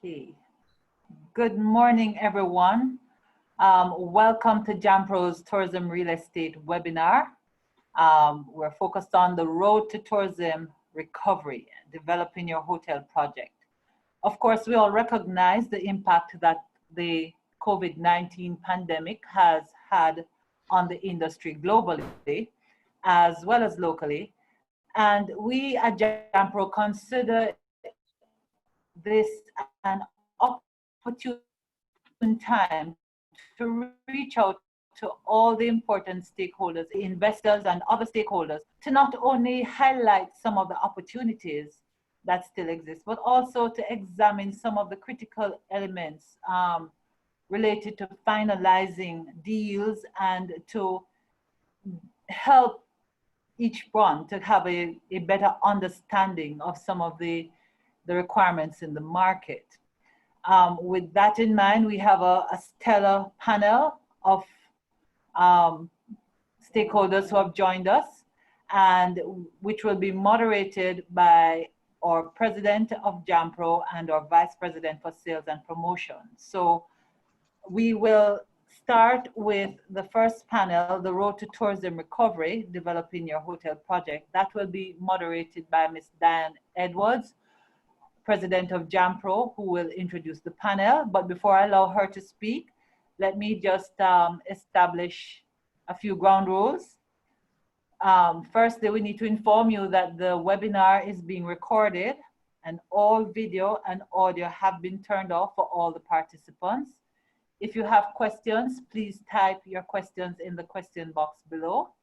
Okay. Good morning, everyone. Welcome to JAMPRO's Tourism Real Estate webinar. We're focused on the road to tourism recovery, developing your hotel project. Of course, we all recognize the impact that the COVID-19 pandemic has had on the industry globally, as well as locally. And we at JAMPRO consider this an opportune time to reach out to all the important stakeholders, investors and other stakeholders, to not only highlight some of the opportunities that still exist, but also to examine some of the critical elements related to finalizing deals and to help each one to have a better understanding of some of the requirements in the market. With that in mind, we have a stellar panel of stakeholders who have joined us, and which will be moderated by our president of JAMPRO and our vice president for sales and promotion. So we will start with the first panel, the road to tourism recovery, developing your hotel project. That will be moderated by Ms. Diane Edwards, president of JAMPRO, who will introduce the panel. But before I allow her to speak, let me just establish a few ground rules. Firstly, we need to inform you that the webinar is being recorded and all video and audio have been turned off for all the participants. If you have questions, please type your questions in the question box below.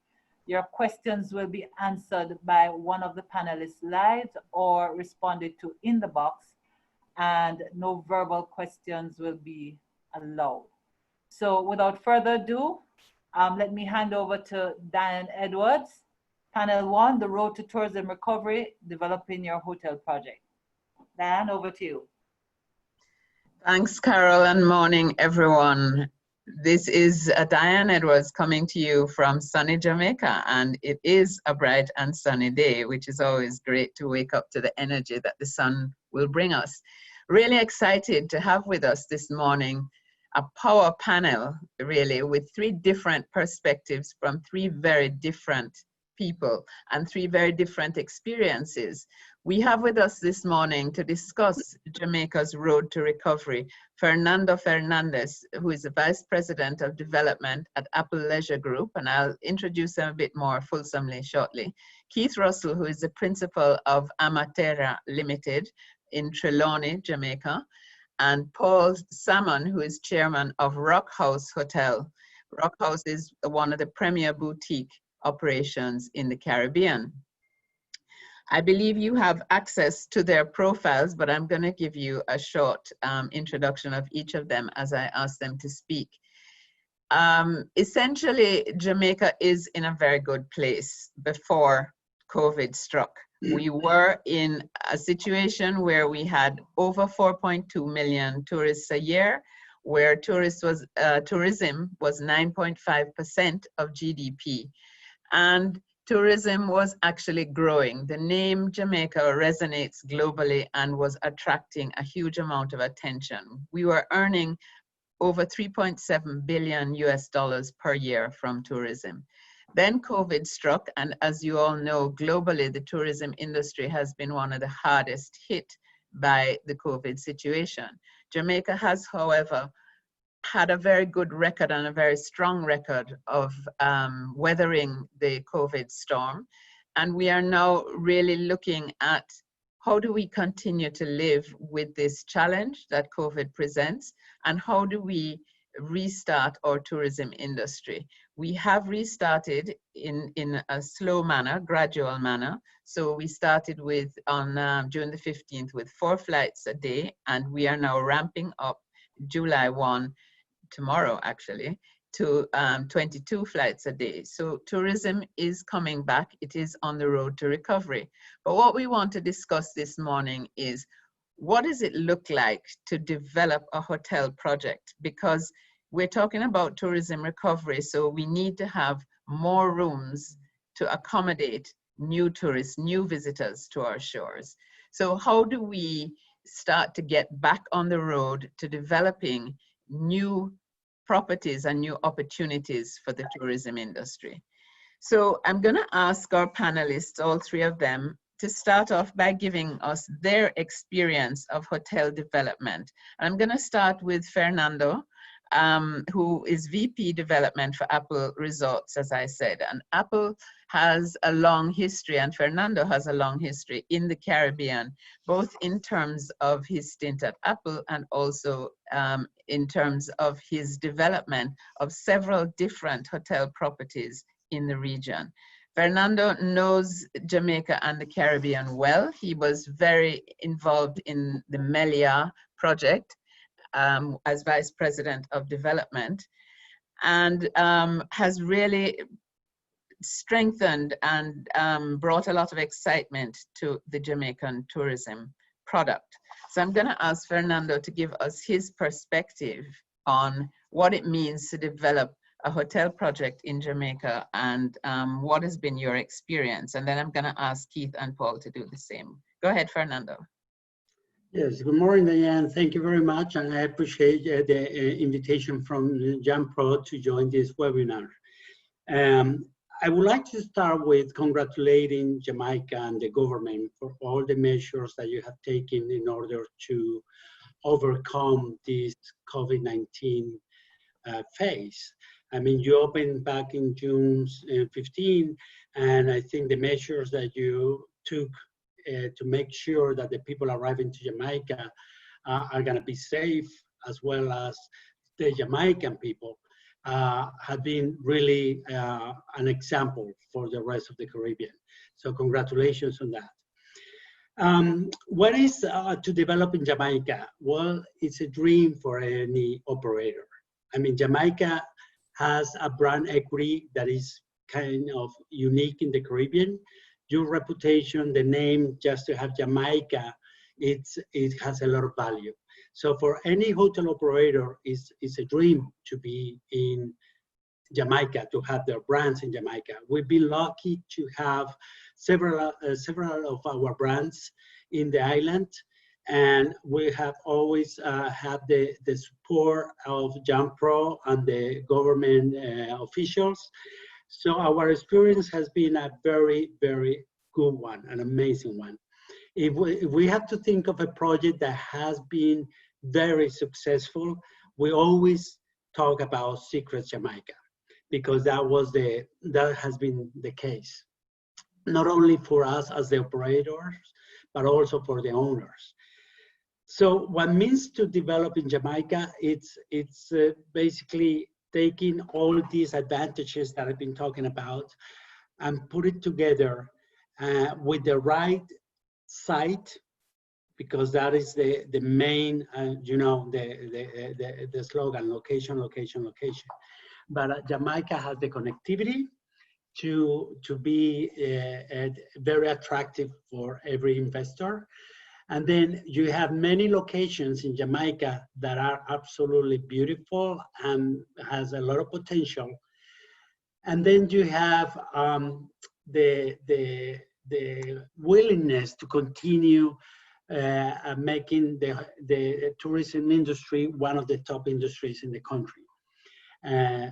Your questions will be answered by one of the panelists live or responded to in the box, and no verbal questions will be allowed. So without further ado, let me hand over to Diane Edwards. Panel 1, the road to tourism recovery, developing your hotel project. Diane, over to you. Thanks, Carol, and morning, everyone. This is Diane Edwards coming to you from sunny Jamaica, and it is a bright and sunny day, which is always great to wake up to the energy that the sun will bring us. Really excited to have with us this morning a power panel, really, with three different perspectives from three very different people and three very different experiences. We have with us this morning to discuss Jamaica's road to recovery, Fernando Fernandez, who is the Vice President of Development at Apple Leisure Group, and I'll introduce him a bit more fulsomely shortly. Keith Russell, who is the Principal of Amaterra Limited in Trelawney, Jamaica, and Paul Salmon, who is Chairman of Rock House Hotel. Rock House is one of the premier boutique operations in the Caribbean. I believe you have access to their profiles, but I'm going to give you a short introduction of each of them as I ask them to speak. Essentially, Jamaica is in a very good place before COVID struck. We were in a situation where we had over 4.2 million tourists a year, where tourism was 9.5% of GDP. And tourism was actually growing. The name Jamaica resonates globally and was attracting a huge amount of attention. We were earning over $3.7 billion US per year from tourism. Then COVID struck, and as you all know, globally, the tourism industry has been one of the hardest hit by the COVID situation. Jamaica has, however, had a very good record and a very strong record of weathering the COVID storm. And we are now really looking at how do we continue to live with this challenge that COVID presents, and how do we restart our tourism industry. We have restarted in a slow manner, gradual manner. So we started with on June the 15th with 4 flights a day, and we are now ramping up July 1, tomorrow actually, to 22 flights a day. So tourism is coming back. It is on the road to recovery. But what we want to discuss this morning is, what does it look like to develop a hotel project? Because we're talking about tourism recovery, so we need to have more rooms to accommodate new tourists, new visitors to our shores. So how do we start to get back on the road to developing new properties and new opportunities for the tourism industry. So I'm going to ask our panelists, all three of them, to start off by giving us their experience of hotel development. And I'm going to start with Fernando, who is VP Development for Apple Resorts, as I said. And Apple has a long history, and Fernando has a long history in the Caribbean, both in terms of his stint at Apple and also in terms of his development of several different hotel properties in the region. Fernando knows Jamaica and the Caribbean well. He was very involved in the Melia project as Vice President of Development, and has really strengthened and brought a lot of excitement to the Jamaican tourism product. So I'm going to ask Fernando to give us his perspective on what it means to develop a hotel project in Jamaica, and what has been your experience. And then I'm going to ask Keith and Paul to do the same. Go ahead, Fernando. Yes, good morning, Diane. Thank you very much, and I appreciate the invitation from JAMPRO to join this webinar. I would like to start with congratulating Jamaica and the government for all the measures that you have taken in order to overcome this COVID-19 phase. I mean, you opened back in June 15, and I think the measures that you took to make sure that the people arriving to Jamaica are going to be safe, as well as the Jamaican people, have been really an example for the rest of the Caribbean. So congratulations on that. What is to develop in Jamaica? Well, it's a dream for any operator. I mean, Jamaica has a brand equity that is kind of unique in the Caribbean. Your reputation, the name, just to have Jamaica, it has a lot of value. So for any hotel operator, it's a dream to be in Jamaica, to have their brands in Jamaica. We've been lucky to have several of our brands in the island, and we have always had the support of JAMPRO and the government officials. So our experience has been a very, very good one, an amazing one. If we have to think of a project that has been very successful, we always talk about Secret Jamaica, because that has been the case, not only for us as the operators, but also for the owners. So what means to develop in Jamaica, it's basically taking all these advantages that I've been talking about and put it together with the right site, because that is the main, you know, the slogan, location, location, location. But Jamaica has the connectivity to be very attractive for every investor. And then you have many locations in Jamaica that are absolutely beautiful and has a lot of potential. And then you have the willingness to continue making the tourism industry one of the top industries in the country.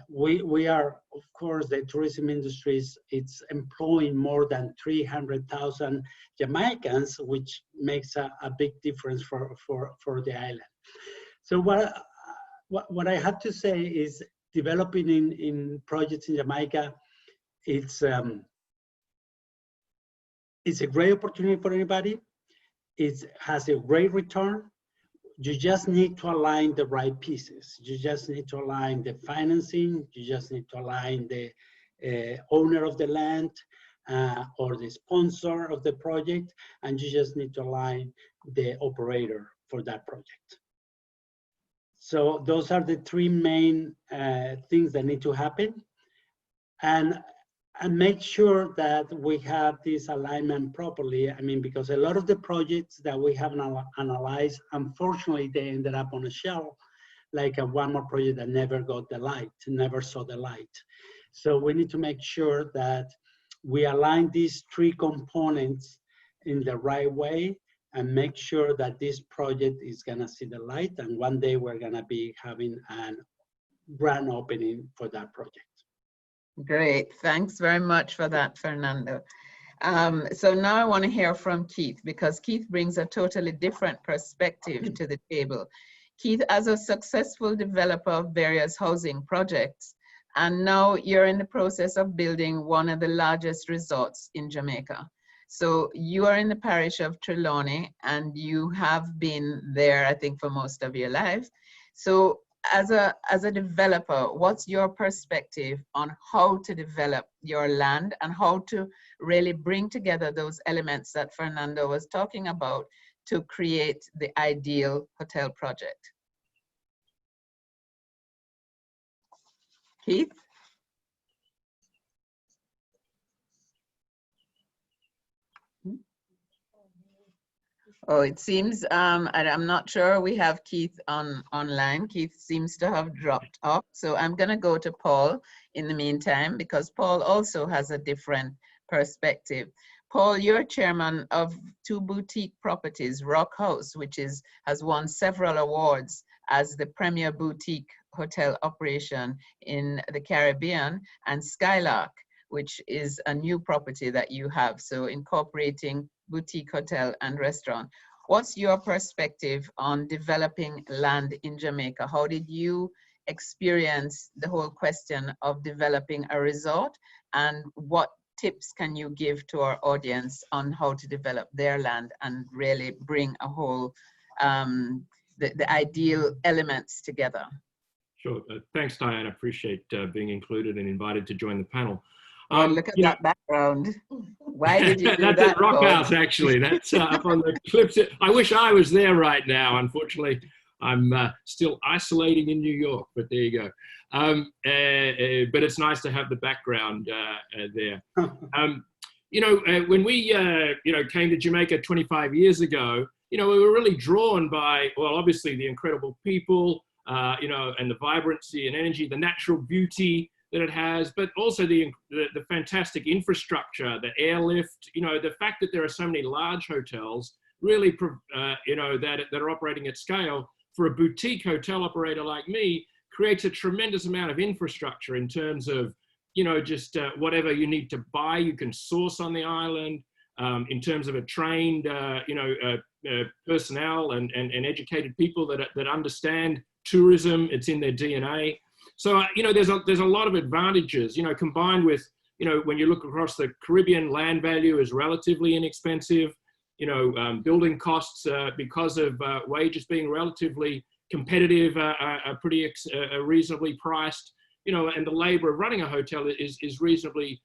We are, of course, the tourism industry it's employing more than 300,000 Jamaicans, which makes a big difference for the island. So what I have to say is developing in projects in Jamaica, it's a great opportunity for anybody. It has a great return. You just need to align the right pieces. You just need to align the financing. You just need to align the owner of the land or the sponsor of the project, and you just need to align the operator for that project. So those are the three main things that need to happen, and make sure that we have this alignment properly. I mean, because a lot of the projects that we have analyzed, unfortunately, they ended up on a shelf, like one more project that never got the light, never saw the light. So we need to make sure that we align these three components in the right way, and make sure that this project is gonna see the light, and one day we're gonna be having a grand opening for that project. Great, thanks very much for that, Fernando. So now I want to hear from Keith, because Keith brings a totally different perspective to the table. Keith, as a successful developer of various housing projects, and now you're in the process of building one of the largest resorts in Jamaica. So you are in the parish of Trelawney, and you have been there, I think, for most of your life. So as a developer, what's your perspective on how to develop your land and how to really bring together those elements that Fernando was talking about to create the ideal hotel project? Keith? Oh, it seems, I'm not sure we have Keith online. Keith seems to have dropped off. So I'm gonna go to Paul in the meantime, because Paul also has a different perspective. Paul, you're chairman of two boutique properties, Rock House, which has won several awards as the premier boutique hotel operation in the Caribbean, and Skylark, which is a new property that you have, so incorporating boutique hotel and restaurant. What's your perspective on developing land in Jamaica? How did you experience the whole question of developing a resort, and what tips can you give to our audience on how to develop their land and really bring a whole, the ideal elements together? Sure. Thanks, Diane. I appreciate being included and invited to join the panel. Look at that background. Why did you do that's that? At Rock House, actually. That's up on the cliffs. I wish I was there right now. Unfortunately, I'm still isolating in New York, but there you go. But it's nice to have the background there. When we came to Jamaica 25 years ago, we were really drawn by, well, obviously the incredible people, and the vibrancy and energy, the natural beauty that it has, but also the fantastic infrastructure, the airlift, the fact that there are so many large hotels really, that are operating at scale for a boutique hotel operator like me creates a tremendous amount of infrastructure in terms of, just whatever you need to buy, you can source on the island, in terms of a trained, personnel and educated people that understand tourism. It's in their DNA. So, there's a lot of advantages, combined with, when you look across the Caribbean, land value is relatively inexpensive, building costs, because of wages being relatively competitive, are pretty reasonably priced, and the labor of running a hotel is reasonably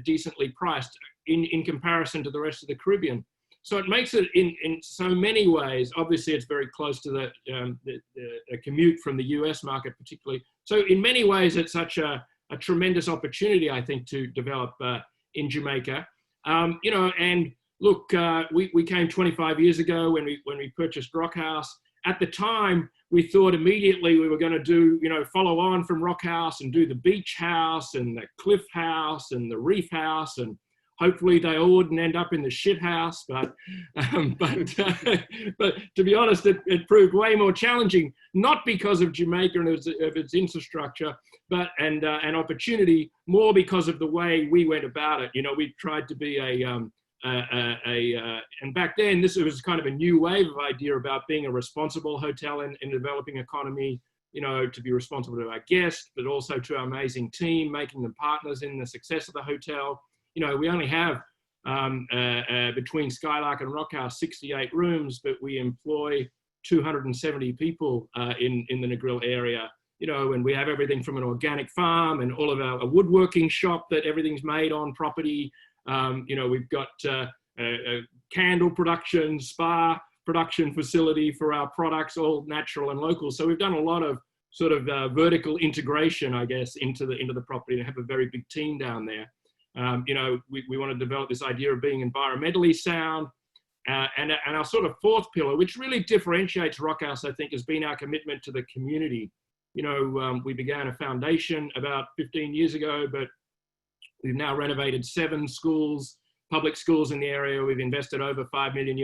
decently priced in comparison to the rest of the Caribbean. So it makes it in so many ways, obviously it's very close to the commute from the US market particularly. So in many ways, it's such a tremendous opportunity, I think, to develop in Jamaica. And look, we came 25 years ago when we purchased Rock House. At the time, we thought immediately we were going to do, follow on from Rock House and do the beach house and the cliff house and the reef house, and hopefully they all wouldn't end up in the shit house, but to be honest, it proved way more challenging, not because of Jamaica and of its infrastructure, but and opportunity, more because of the way we went about it. We tried to be and back then this was kind of a new wave of idea about being a responsible hotel in a developing economy. To be responsible to our guests, but also to our amazing team, making them partners in the success of the hotel. We only have, between Skylark and Rock House, 68 rooms, but we employ 270 people in the Negril area, and we have everything from an organic farm and all of a woodworking shop that everything's made on property. We've got a candle production, spa production facility for our products, all natural and local. So we've done a lot of sort of vertical integration, I guess, into the property, and have a very big team down there. We want to develop this idea of being environmentally sound. And our sort of fourth pillar, which really differentiates Rock House, I think, has been our commitment to the community. We began a foundation about 15 years ago, but we've now renovated 7 schools, public schools in the area. We've invested over $5 million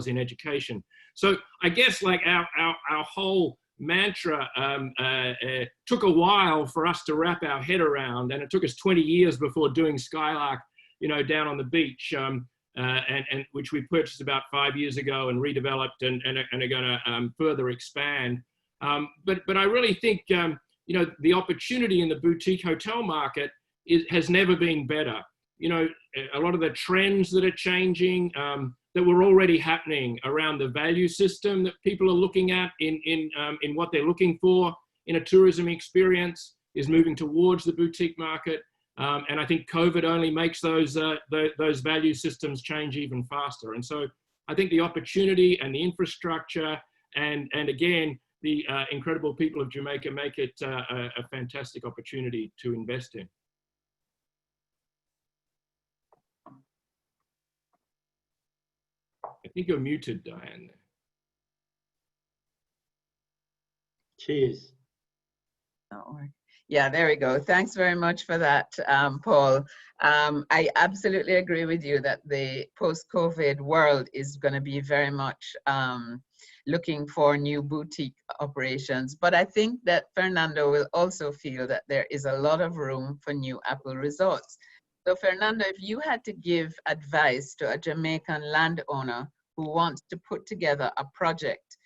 in education. So I guess like our whole mantra took a while for us to wrap our head around, and it took us 20 years before doing Skylark, you know, down on the beach, and which we purchased about 5 years ago and redeveloped and are going to further expand. But I really think, you know, the opportunity in the boutique hotel market has never been better. You know, a lot of the trends that are changing, that were already happening around the value system that people are looking at in what they're looking for in a tourism experience is moving towards the boutique market. And I think COVID only makes those value systems change even faster. And so I think the opportunity and the infrastructure and again, the incredible people of Jamaica make it a fantastic opportunity to invest in. I think you're muted, Diane. Cheers. Yeah, there we go. Thanks very much for that, Paul. I absolutely agree with you that the post-COVID world is going to be very much looking for new boutique operations. But I think that Fernando will also feel that there is a lot of room for new Apple resorts. So Fernando, if you had to give advice to a Jamaican landowner who wants to put together a project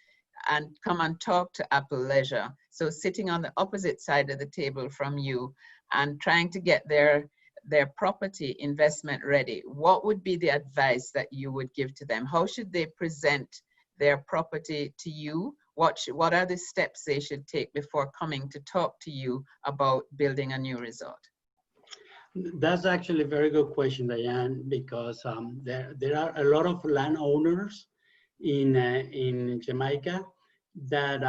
and come and talk to Apple Leisure, so sitting on the opposite side of the table from you and trying to get their property investment ready, what would be the advice that you would give to them? How should they present their property to you? What are the steps they should take before coming to talk to you about building a new resort? That's actually a very good question, Diane, because there are a lot of landowners in Jamaica that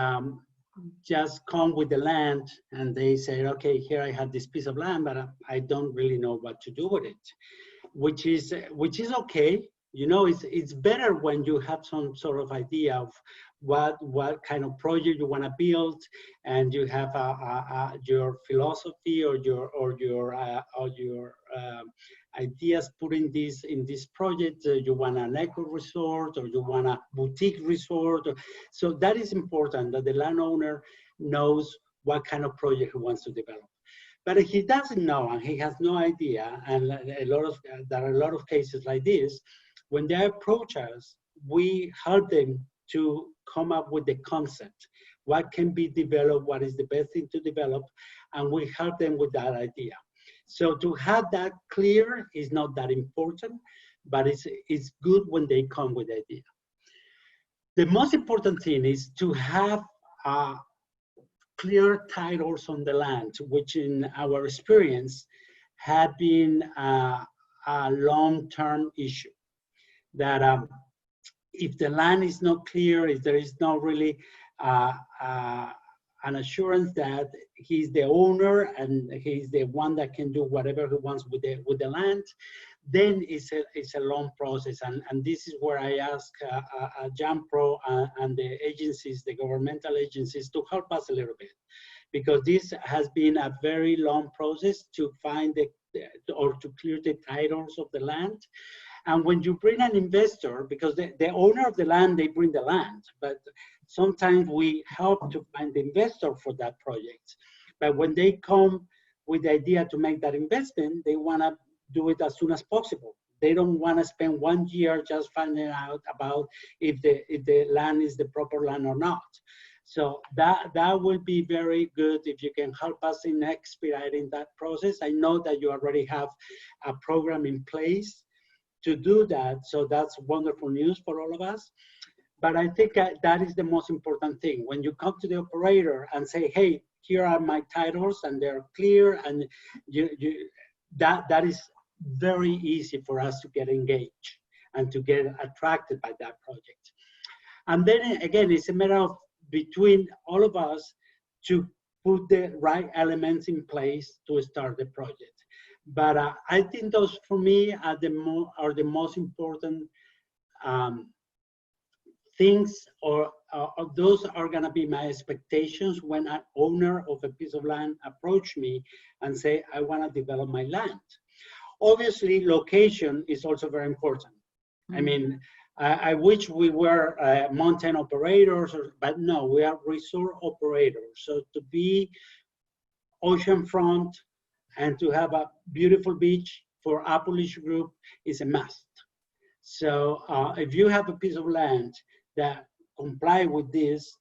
just come with the land and they say, okay, here I have this piece of land, but I don't really know what to do with it, which is okay. You know, it's better when you have some sort of idea of what kind of project you want to build, and you have your philosophy or your ideas put in this project. You want an eco resort or you want a boutique resort. So that is important, that the landowner knows what kind of project he wants to develop. But if he doesn't know and he has no idea, and there are a lot of cases like this, when they approach us, we help them to come up with the concept, what can be developed, what is the best thing to develop, and we help them with that idea. So to have that clear is not that important, but it's good when they come with the idea. The most important thing is to have clear titles on the land, which in our experience had been a long-term issue. That if the land is not clear, if there is not really an assurance that he's the owner and he's the one that can do whatever he wants with the land, then it's a long process. And this is where I ask JAMPRO and the agencies, the governmental agencies, to help us a little bit, because this has been a very long process to find or to clear the titles of the land. And when you bring an investor, because the owner of the land, they bring the land, but sometimes we help to find the investor for that project. But when they come with the idea to make that investment, they want to do it as soon as possible. They don't want to spend 1 year just finding out about if the land is the proper land or not. So that will be very good if you can help us in expediting that process. I know that you already have a program in place to do that, so that's wonderful news for all of us. But I think that is the most important thing. When you come to the operator and say, hey, here are my titles and they're clear, and that is very easy for us to get engaged and to get attracted by that project. And then again, it's a matter of between all of us to put the right elements in place to start the project. But I think those, for me, are the most important things, or those are going to be my expectations when an owner of a piece of land approach me and say, I want to develop my land. Obviously, location is also very important. I mean, I wish we were mountain operators, but no, we are resort operators. So to be oceanfront and to have a beautiful beach for a Polish group is a must. So if you have a piece of land that comply with this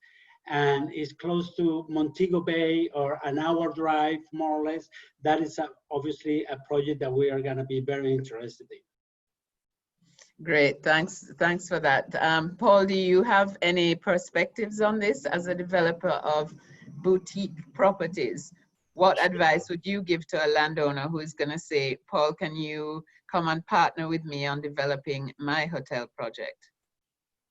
and is close to Montego Bay or an hour drive, more or less, that is obviously a project that we are going to be very interested in. Great, thanks for that. Paul, do you have any perspectives on this as a developer of boutique properties? What advice would you give to a landowner who is going to say, Paul, can you come and partner with me on developing my hotel project?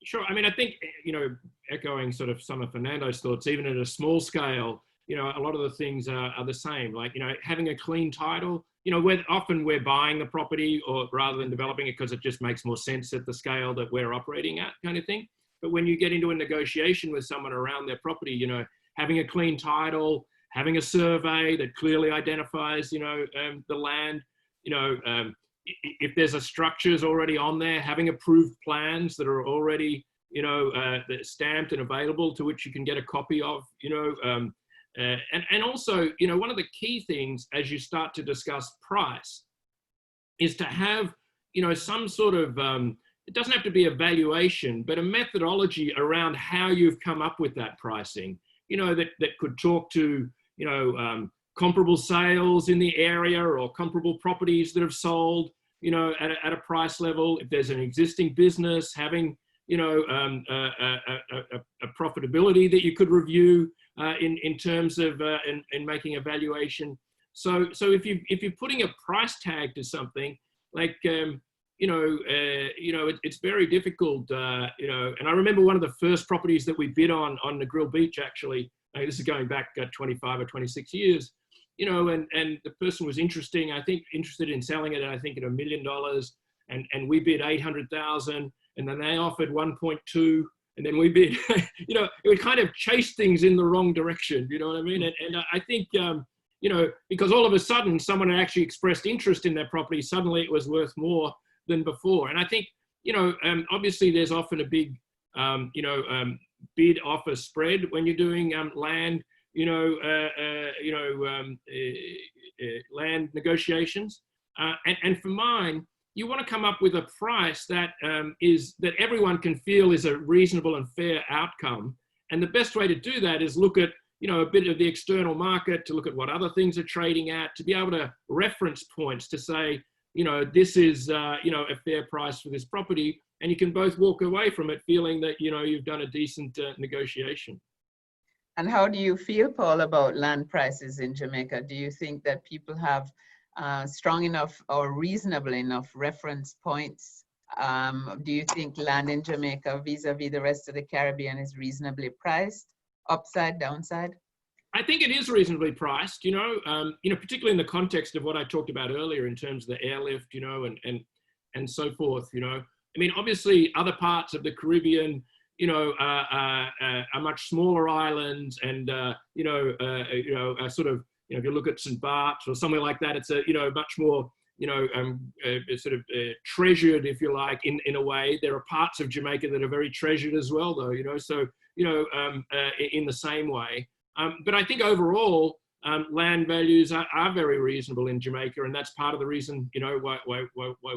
Sure. I mean, I think, you know, echoing sort of some of Fernando's thoughts, even at a small scale, you know, a lot of the things are the same. Like, you know, having a clean title, you know, often we're buying the property or rather than developing it because it just makes more sense at the scale that we're operating at, kind of thing. But when you get into a negotiation with someone around their property, you know, having a clean title, having a survey that clearly identifies, you know, the land, you know, if there's a structures already on there, having approved plans that are already, you know, stamped and available to which you can get a copy of, you know, and also, you know, one of the key things as you start to discuss price is to have, you know, some sort of, it doesn't have to be a valuation, but a methodology around how you've come up with that pricing, you know, that could talk to, you know, comparable sales in the area or comparable properties that have sold, you know, at a price level. If there's an existing business, having, you know, a profitability that you could review in terms of in making a valuation. So if you're putting a price tag to something, like you know, it's very difficult, you know. And I remember one of the first properties that we bid on Negril Beach, actually. This is going back 25 or 26 years, you know, and the person was interested in selling it, I think, at $1 million, and we bid 800,000, and then they offered 1.2, and then we bid, you know, it would kind of chase things in the wrong direction, you know what I mean? And I think, you know, because all of a sudden someone had actually expressed interest in their property, suddenly it was worth more than before. And I think, you know, obviously there's often a big, you know, bid offer spread when you're doing land, you know, land negotiations. And for mine, you want to come up with a price that that everyone can feel is a reasonable and fair outcome. And the best way to do that is look at, you know, a bit of the external market, to look at what other things are trading at, to be able to reference points to say, you know, this is, you know, a fair price for this property. And you can both walk away from it feeling that, you know, you've done a decent negotiation. And how do you feel, Paul, about land prices in Jamaica? Do you think that people have strong enough or reasonable enough reference points? Do you think land in Jamaica vis-a-vis the rest of the Caribbean is reasonably priced, upside, downside? I think it is reasonably priced, you know, particularly in the context of what I talked about earlier in terms of the airlift, you know, and so forth, you know. I mean, obviously other parts of the Caribbean, you know, are much smaller islands, and, you know, sort of, you know, if you look at St. Bart's or somewhere like that, it's a, you know, much more, you know, sort of treasured, if you like, in a way. There are parts of Jamaica that are very treasured as well, though, you know, so, you know, in the same way. But I think overall, land values are very reasonable in Jamaica, and that's part of the reason, you know, why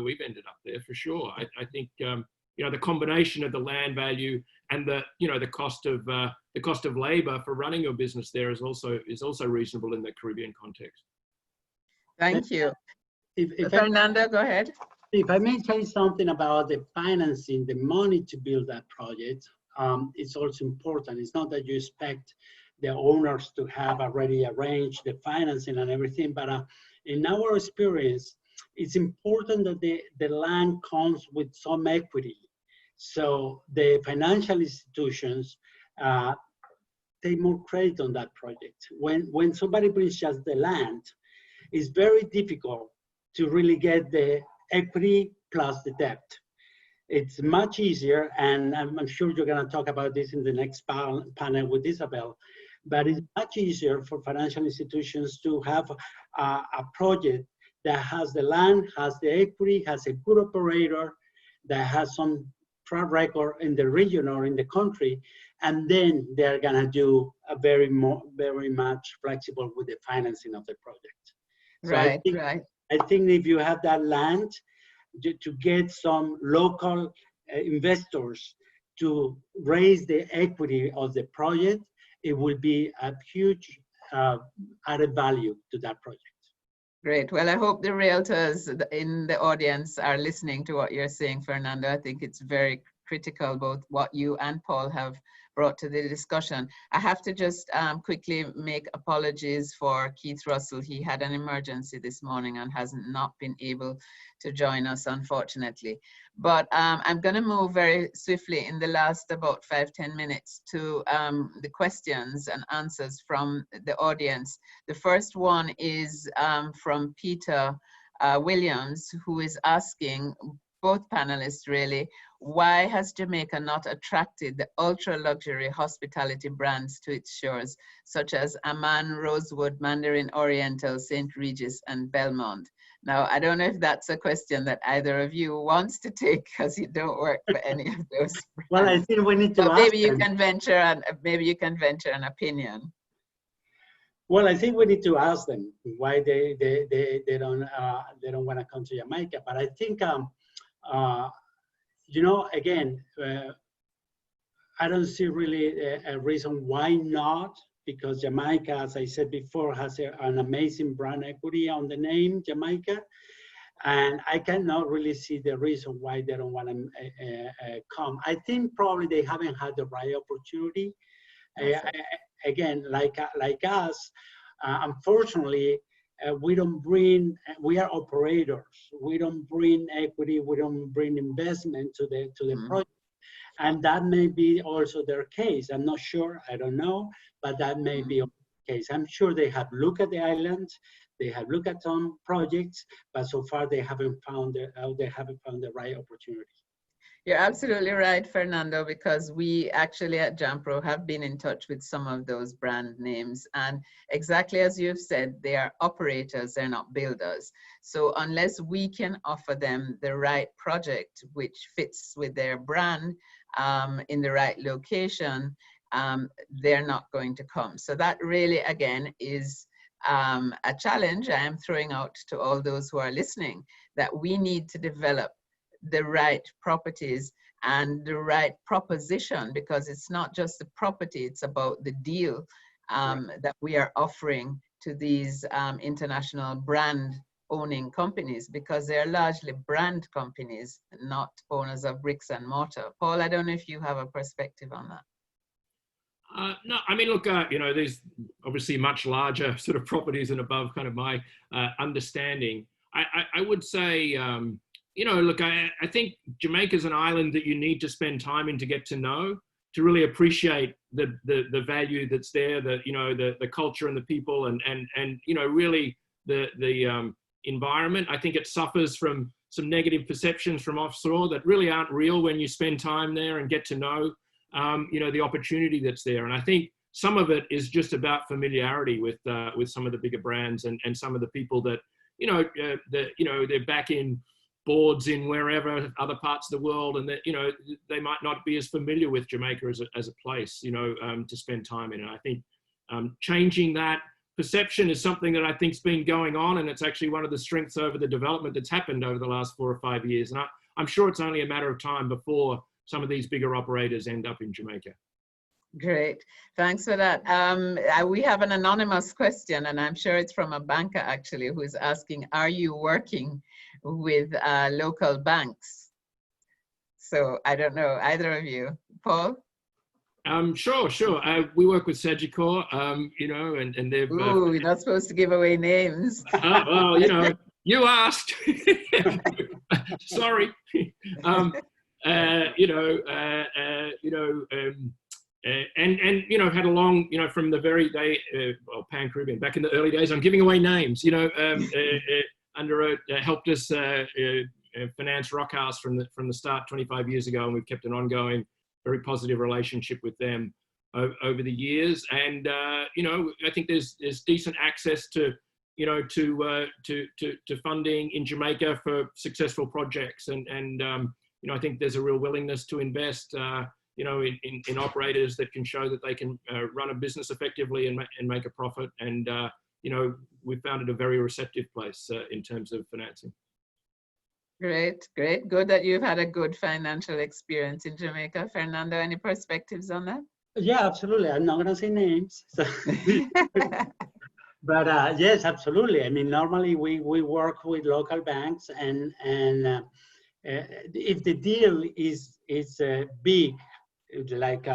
we've ended up there, for sure. I think, you know, the combination of the land value and the, you know, the cost of labor for running your business there is also reasonable in the Caribbean context. Thank you. If Fernando, go ahead. If I may say something about the financing, the money to build that project, it's also important. It's not that you expect the owners to have already arranged the financing and everything, but in our experience, it's important that the land comes with some equity. So the financial institutions take more credit on that project. When somebody brings just the land, it's very difficult to really get the equity plus the debt. It's much easier, and I'm sure you're going to talk about this in the next panel with Isabel, but it's much easier for financial institutions to have a project that has the land, has the equity, has a good operator, that has some track record in the region or in the country, and then they're gonna do a very much flexible with the financing of the project. So I think if you have that land to get some local investors to raise the equity of the project, it will be a huge added value to that project. Great. Well, I hope the realtors in the audience are listening to what you're saying, Fernando. I think it's very critical, both what you and Paul have brought to the discussion. I have to just quickly make apologies for Keith Russell. He had an emergency this morning and has not been able to join us, unfortunately. But I'm going to move very swiftly in the last about 5-10 minutes to the questions and answers from the audience. The first one is from Peter Williams, who is asking both panelists really, why has Jamaica not attracted the ultra luxury hospitality brands to its shores, such as Amman, Rosewood, Mandarin Oriental, St. Regis, and Belmont? Now, I don't know if that's a question that either of you wants to take, because you don't work for any of those brands. Well, I think we need to ask maybe you can venture an opinion. Well, I think we need to ask them why they don't want to come to Jamaica. But I think you know, again, I don't see really a reason why not, because Jamaica, as I said before, has an amazing brand equity on the name Jamaica. And I cannot really see the reason why they don't want to come. I think probably they haven't had the right opportunity. Again, like us, unfortunately, we are operators. We don't bring equity, we don't bring investment to the project. And that may be also their case. I'm not sure, I don't know, but that may be the case. I'm sure they have looked at the island, they have looked at some projects, but so far they haven't found the right opportunity. You're absolutely right, Fernando, because we actually at JAMPRO have been in touch with some of those brand names. And exactly as you've said, they are operators, they're not builders. So unless we can offer them the right project, which fits with their brand in the right location, they're not going to come. So that really, again, is a challenge I am throwing out to all those who are listening, that we need to develop the right properties and the right proposition, because it's not just the property, it's about the deal that we are offering to these international brand owning companies, because they're largely brand companies, not owners of bricks and mortar. Paul, I don't know if you have a perspective on that. No, I mean, look, you know, there's obviously much larger sort of properties and above kind of my understanding. I would say, you know, look, I think Jamaica's an island that you need to spend time in to get to know, to really appreciate the value that's there, you know, the culture and the people, and you know, really the environment. I think it suffers from some negative perceptions from offshore that really aren't real when you spend time there and get to know, you know, the opportunity that's there. And I think some of it is just about familiarity with some of the bigger brands and some of the people that, you know, they're back in boards in wherever other parts of the world, and that, you know, they might not be as familiar with Jamaica as a place, you know, to spend time in. And I think changing that perception is something that I think's been going on, and it's actually one of the strengths over the development that's happened over the last 4 or 5 years. And I'm sure it's only a matter of time before some of these bigger operators end up in Jamaica. Great, thanks for that. We have an anonymous question, and I'm sure it's from a banker actually, who's asking, are you working with local banks? So I don't know, either of you. Paul? Sure. We work with Sagicor, you know, and they've... Ooh, you're not supposed to give away names. Well, you know, you asked. Sorry. And you know, had a long, you know, from the very day, well, Pan Caribbean, back in the early days, I'm giving away names, you know, helped us finance Rockhouse from the start 25 years ago, and we've kept an ongoing, very positive relationship with them over the years. And you know, I think there's decent access to you know, to funding in Jamaica for successful projects. And you know, I think there's a real willingness to invest, you know, in operators that can show that they can run a business effectively and make a profit. And, you know, we found it a very receptive place in terms of financing. Great, great. Good that you've had a good financial experience in Jamaica. Fernando, any perspectives on that? Yeah, absolutely. I'm not going to say names. So. But yes, absolutely. I mean, normally we work with local banks, and if the deal is big, like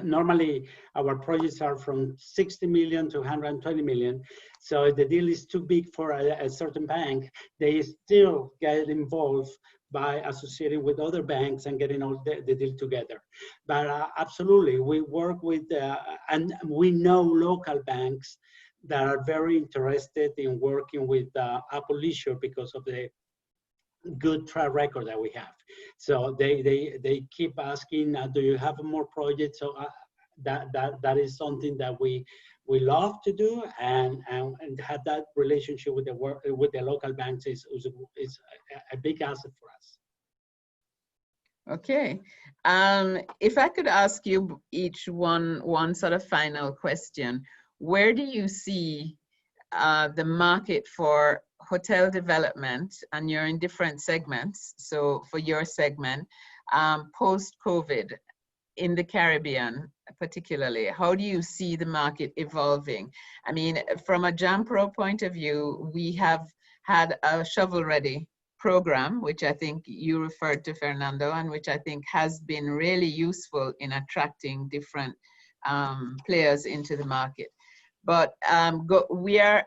normally our projects are from 60 million to 120 million. So if the deal is too big for a certain bank, they still get involved by associating with other banks and getting all the deal together. But absolutely, we work with, and we know local banks that are very interested in working with Apple Leisure because of the good track record that we have. So they keep asking, do you have more projects? So that is something that we love to do, and have that relationship with the local banks is a big asset for us. Okay. If I could ask you each one sort of final question, where do you see the market for hotel development, and you're in different segments, so for your segment, post-COVID in the Caribbean particularly, how do you see the market evolving? I mean, from a JAMPRO point of view, we have had a shovel-ready program, which I think you referred to, Fernando, and which I think has been really useful in attracting different players into the market. But we are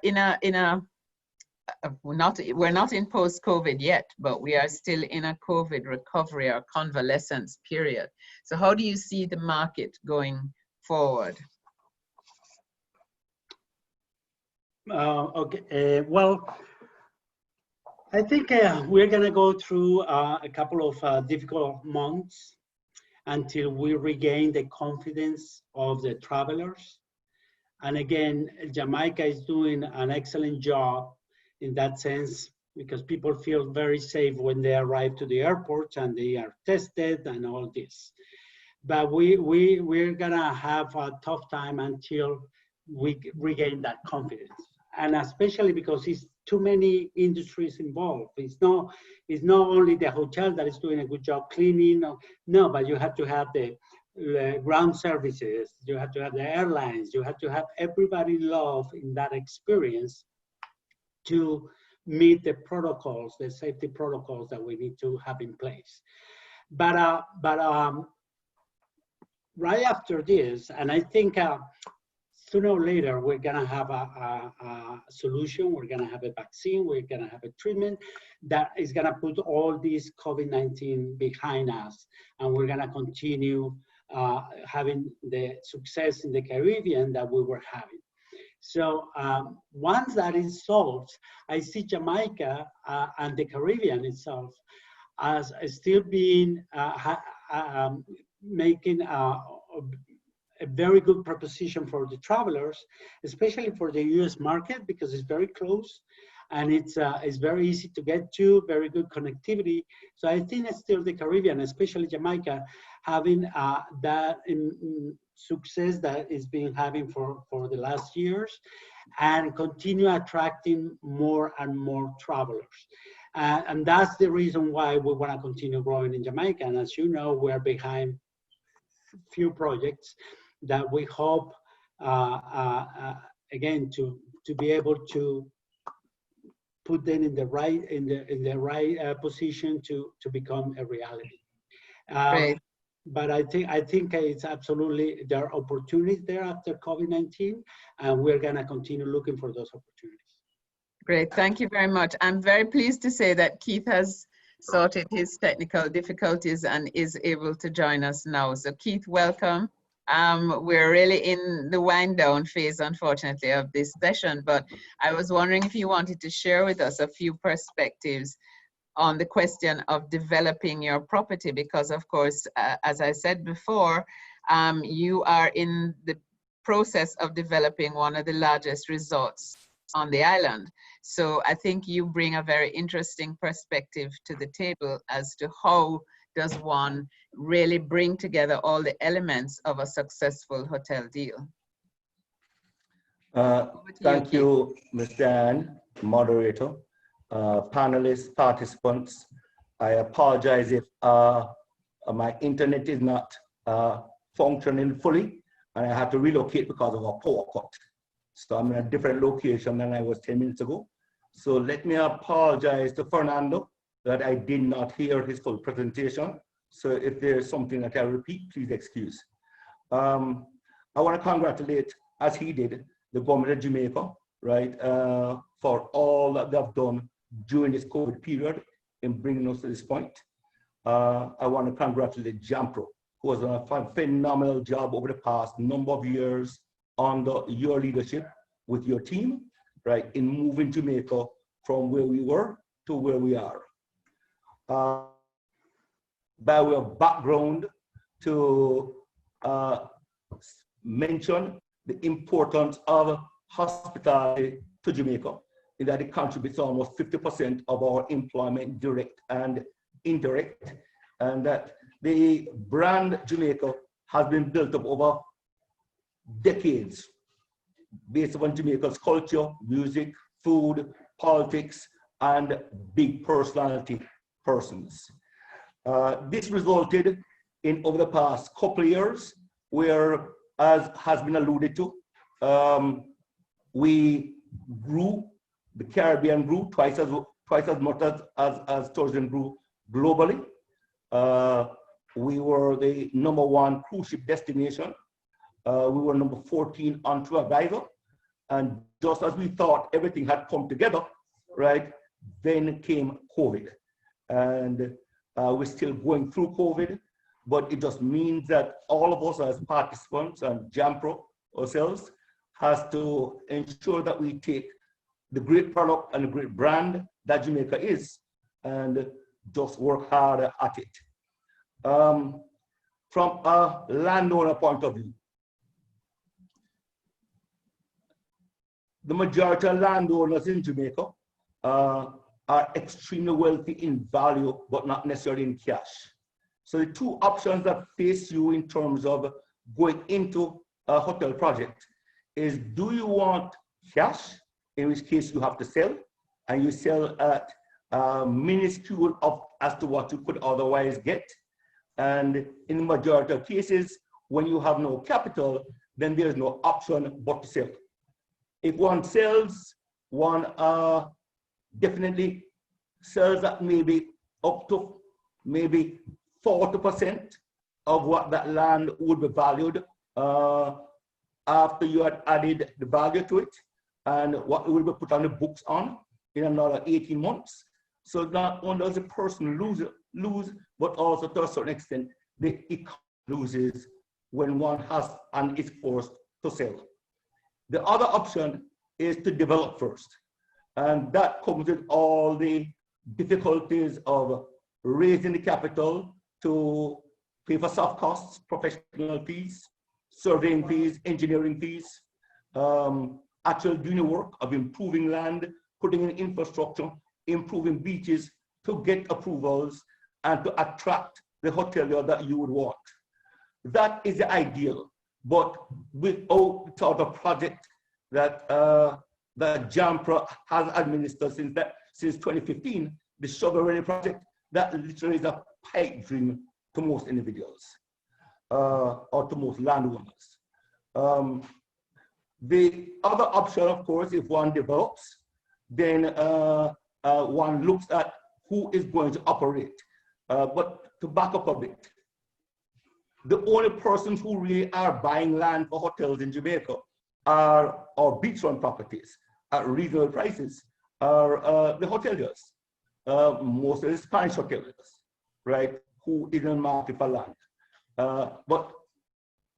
we're not in post-COVID yet, but we are still in a COVID recovery or convalescence period. So how do you see the market going forward? Okay, well, I think we're going to go through a couple of difficult months until we regain the confidence of the travelers. And again, Jamaica is doing an excellent job in that sense, because people feel very safe when they arrive to the airport and they are tested and all this. But we're gonna have a tough time until we regain that confidence. And especially because it's too many industries involved. It's not only the hotel that is doing a good job cleaning, no, but you have to have the ground services, you have to have the airlines, you have to have everybody involved in that experience to meet the protocols, the safety protocols that we need to have in place. But right after this, and I think sooner or later, we're gonna have a solution, we're gonna have a vaccine, we're gonna have a treatment that is gonna put all these COVID-19 behind us, and we're gonna continue having the success in the Caribbean that we were having. So once that is solved, I see Jamaica and the Caribbean itself as still being, making a very good proposition for the travelers, especially for the US market, because it's very close and it's very easy to get to, very good connectivity. So I think it's still the Caribbean, especially Jamaica, having that success that it's been having for the last years, and continue attracting more and more travelers. And that's the reason why we want to continue growing in Jamaica. And as you know, we're behind few projects that we hope, again, to be able to put them in the right position to become a reality. Great. But I think it's absolutely, there are opportunities there after COVID-19, and we're gonna continue looking for those opportunities. Great, thank you very much. I'm very pleased to say that Keith has sorted his technical difficulties and is able to join us now. So Keith, welcome. We're really in the wind down phase, unfortunately, of this session, but I was wondering if you wanted to share with us a few perspectives on the question of developing your property, because of course, as I said before, you are in the process of developing one of the largest resorts on the island. So I think you bring a very interesting perspective to the table as to how does one really bring together all the elements of a successful hotel deal. Thank you, Ms. Dan, moderator, panelists, participants. I apologize if my internet is not functioning fully, and I had to relocate because of a power cut. So I'm in a different location than I was 10 minutes ago. So let me apologize to Fernando that I did not hear his full presentation. So if there's something that I repeat, please excuse. I want to congratulate, as he did, the government of Jamaica, right, for all that they've done during this COVID period in bringing us to this point. I want to congratulate JAMPRO, who has done a phenomenal job over the past number of years under your leadership with your team, right, in moving Jamaica from where we were to where we are. By way of background, to mention the importance of hospitality to Jamaica, in that it contributes almost 50% of our employment, direct and indirect, and that the brand Jamaica has been built up over decades based upon Jamaica's culture, music, food, politics, and big personality persons. This resulted in, over the past couple of years, where, as has been alluded to, we grew, the Caribbean grew twice as much as tourism grew globally. We were the #1 cruise ship destination. We were number 14 on TripAdvisor. And just as we thought everything had come together, right, then came COVID. And we're still going through COVID, but it just means that all of us as participants and JAMPRO ourselves has to ensure that we take the great product and the great brand that Jamaica is and just work harder at it. From a landowner point of view, the majority of landowners in Jamaica are extremely wealthy in value, but not necessarily in cash. So the two options that face you in terms of going into a hotel project is, do you want cash, in which case you have to sell, and you sell at minuscule as to what you could otherwise get. And in the majority of cases, when you have no capital, then there's no option but to sell. If one sells, one definitely sells at maybe up to maybe 40% of what that land would be valued after you had added the value to it, and what will be put on the books on in another 18 months. So not only does the person lose, but also to a certain extent, the economy loses when one has and is forced to sell. The other option is to develop first. And that comes with all the difficulties of raising the capital to pay for soft costs, professional fees, surveying fees, engineering fees, actual doing the work of improving land, putting in infrastructure, improving beaches to get approvals and to attract the hotelier that you would want. That is the ideal, but without the sort of project that that JAMPRO has administered since 2015, the shovel-ready project, that literally is a pipe dream to most individuals or to most landowners. The other option, of course, if one develops, then one looks at who is going to operate. But to back up a bit, the only persons who really are buying land for hotels in Jamaica are our beachfront properties at reasonable prices, are the hoteliers, most of the Spanish hoteliers, right, who is in the market for land. But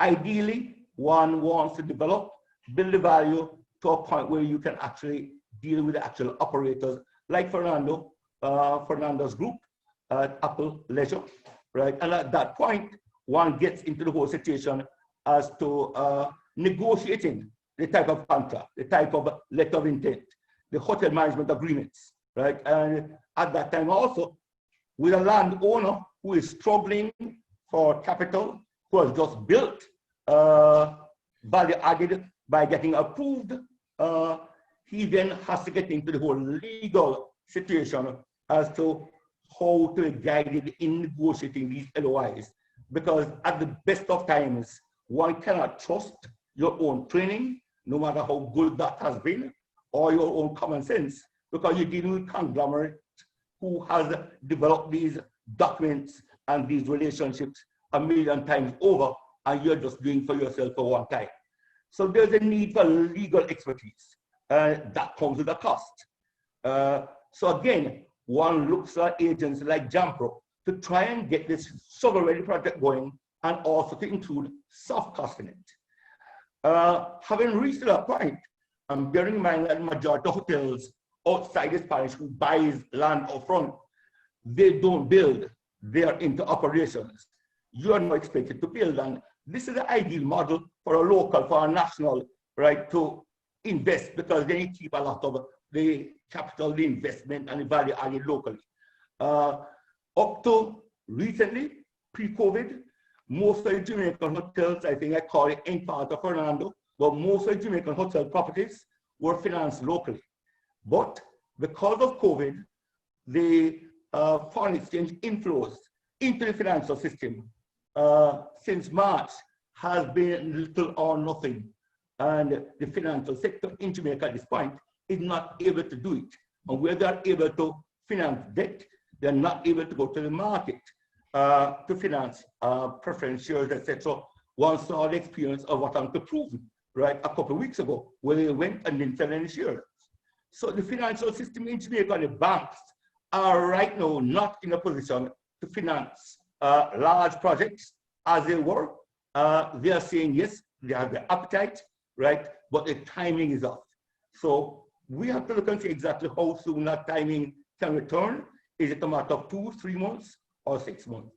ideally, one wants to develop, build the value to a point where you can actually deal with the actual operators, like Fernando's group at Apple Leisure, right? And at that point, one gets into the whole situation as to negotiating the type of contract, the type of letter of intent, the hotel management agreements, right? And at that time also, with a landowner who is struggling for capital, who has just built value added by getting approved, he then has to get into the whole legal situation as to how to be guided in negotiating these LOIs. Because at the best of times, one cannot trust your own training, no matter how good that has been, or your own common sense, because you're dealing with conglomerate who has developed these documents and these relationships a million times over, and you're just doing for yourself for one time. So there's a need for legal expertise. That comes with a cost. So again, one looks at agents like JAMPRO to try and get this shovel-ready project going, and also to include soft cost in it. Having reached that point, and bearing in mind that the majority of hotels outside this parish who buys land up front, they don't build, they are into operations. You are not expected to build, and this is the ideal model for a local, for a national, right, to invest, because then you keep a lot of the capital, the investment, and the value added locally. Up to recently, pre-COVID, most of the Jamaican hotels, I think I call it in part of Fernando, but most of the Jamaican hotel properties were financed locally. But because of COVID, the foreign exchange inflows into the financial system since March has been little or nothing. And the financial sector in Jamaica at this point is not able to do it. And where they are able to finance debt, they're not able to go to the market to finance preference shares, etc. One saw the experience of what Uncle proven, right, a couple of weeks ago, where they went and didn't sell any shares. So the financial system in Jamaica, the banks, are right now not in a position to finance large projects as they were. They are saying yes, they have the appetite, right, but the timing is off. So we have to look and see exactly how soon that timing can return. Is it a matter of 2, 3 months, or 6 months?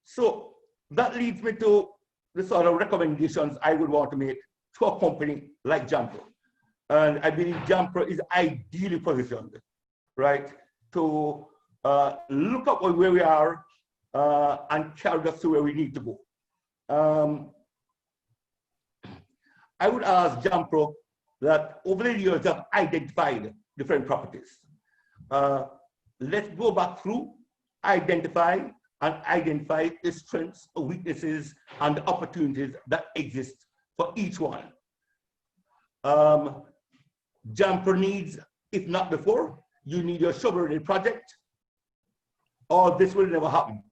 So that leads me to the sort of recommendations I would want to make to a company like JAMPRO. And I believe JAMPRO is ideally positioned, right, to look up where we are and carry us to where we need to go. I would ask JAMPRO that over the years have identified different properties. Let's go back through, identify the strengths, weaknesses, and the opportunities that exist for each one. JAMPRO needs, if not before, you need your shovel-ready project, or this will never happen.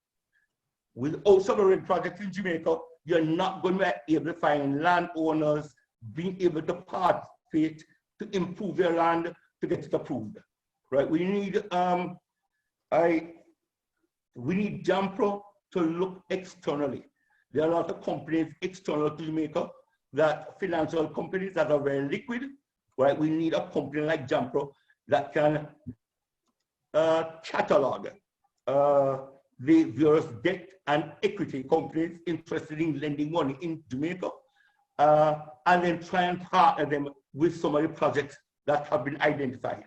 Without shovel-ready projects in Jamaica, you're not going to be able to find landowners being able to participate to improve their land to get it approved. Right? We need JAMPRO to look externally. There are a lot of companies external to Jamaica, that financial companies that are very liquid. Right? We need a company like JAMPRO that can catalog the various debt and equity companies interested in lending money in Jamaica, and then try and partner them with some of the projects that have been identified.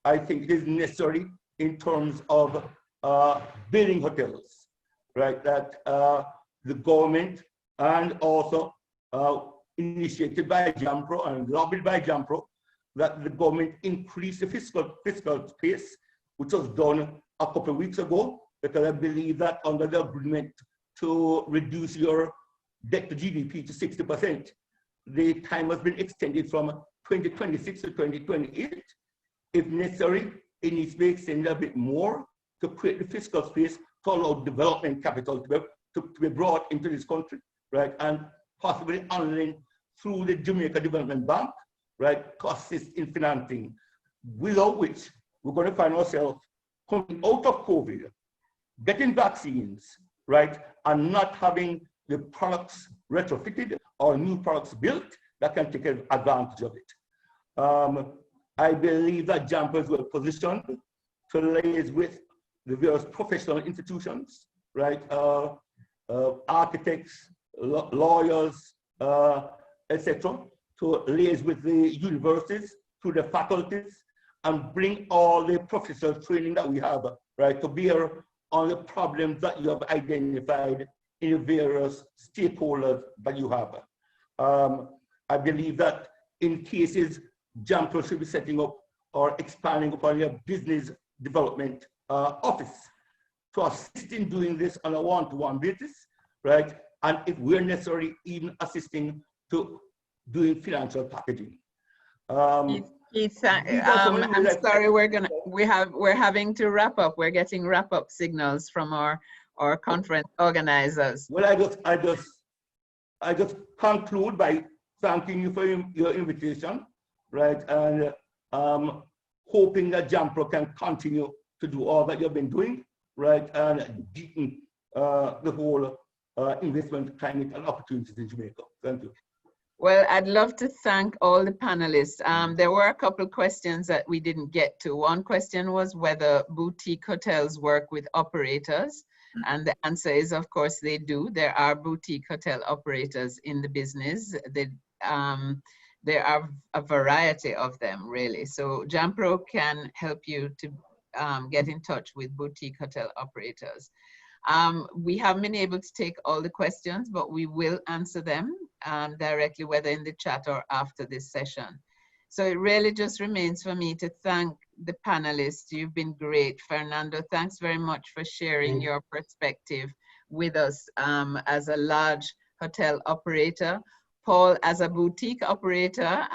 I think it is necessary in terms of building hotels, right? That the government, and also initiated by JAMPRO and lobbied by JAMPRO, that the government increase the fiscal space, which was done a couple of weeks ago, because I believe that under the agreement to reduce your debt to GDP to 60%, the time has been extended from 2026 to 2028. If necessary, it needs to be extended a bit more to create the fiscal space to allow development capital to be brought into this country, right? And possibly only through the Jamaica Development Bank, right, to assist in financing, without which we're going to find ourselves coming out of COVID, getting vaccines, right, and not having the products retrofitted or new products built that can take advantage of it. I believe that JAMPRO is well positioned to liaise with the various professional institutions, right, architects, lawyers, etc., to liaise with the universities, through the faculties, and bring all the professional training that we have, right, to bear on the problems that you have identified in the various stakeholders that you have. I believe that in cases, JAMPRO should be setting up or expanding upon your business development office to assist in doing this on a one-to-one basis, right? And if we're necessary, even assisting to doing financial packaging. Keith, I'm sorry, we're having to wrap up. We're getting wrap-up signals from our conference organizers. Well, I just conclude by thanking you for your invitation, right? And hoping that JAMPRO can continue to do all that you've been doing, right? And deepen the whole investment climate and opportunities in Jamaica. Thank you. Well, I'd love to thank all the panelists. There were a couple of questions that we didn't get to. One question was whether boutique hotels work with operators. And the answer is, of course, they do. There are boutique hotel operators in the business. There are a variety of them, really. So JAMPRO can help you to get in touch with boutique hotel operators. We haven't been able to take all the questions, but we will answer them directly, whether in the chat or after this session. So it really just remains for me to thank the panelists. You've been great. Fernando, thanks very much for sharing your perspective with us as a large hotel operator. Paul, as a boutique operator,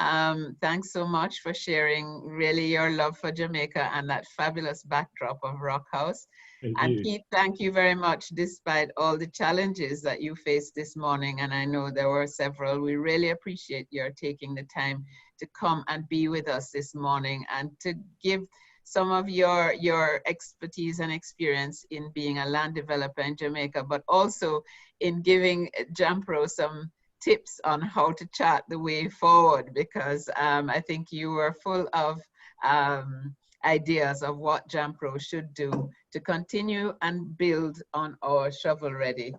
thanks so much for sharing really your love for Jamaica and that fabulous backdrop of Rock House. And Keith, thank you very much, despite all the challenges that you faced this morning, and I know there were several. We really appreciate your taking the time to come and be with us this morning and to give some of your expertise and experience in being a land developer in Jamaica, but also in giving JAMPRO some tips on how to chart the way forward, because I think you were full of ideas of what JAMPRO should do to continue and build on our shovel-ready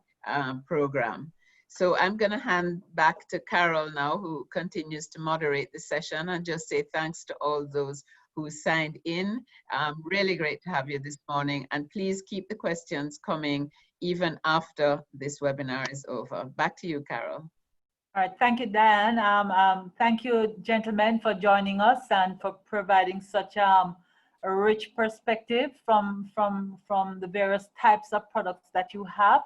program. So I'm going to hand back to Carol now, who continues to moderate the session, and just say thanks to all those who signed in. Really great to have you this morning, and please keep the questions coming even after this webinar is over. Back to you, Carol. All right, thank you, Diane. Thank you, gentlemen, for joining us and for providing such a rich perspective from the various types of products that you have,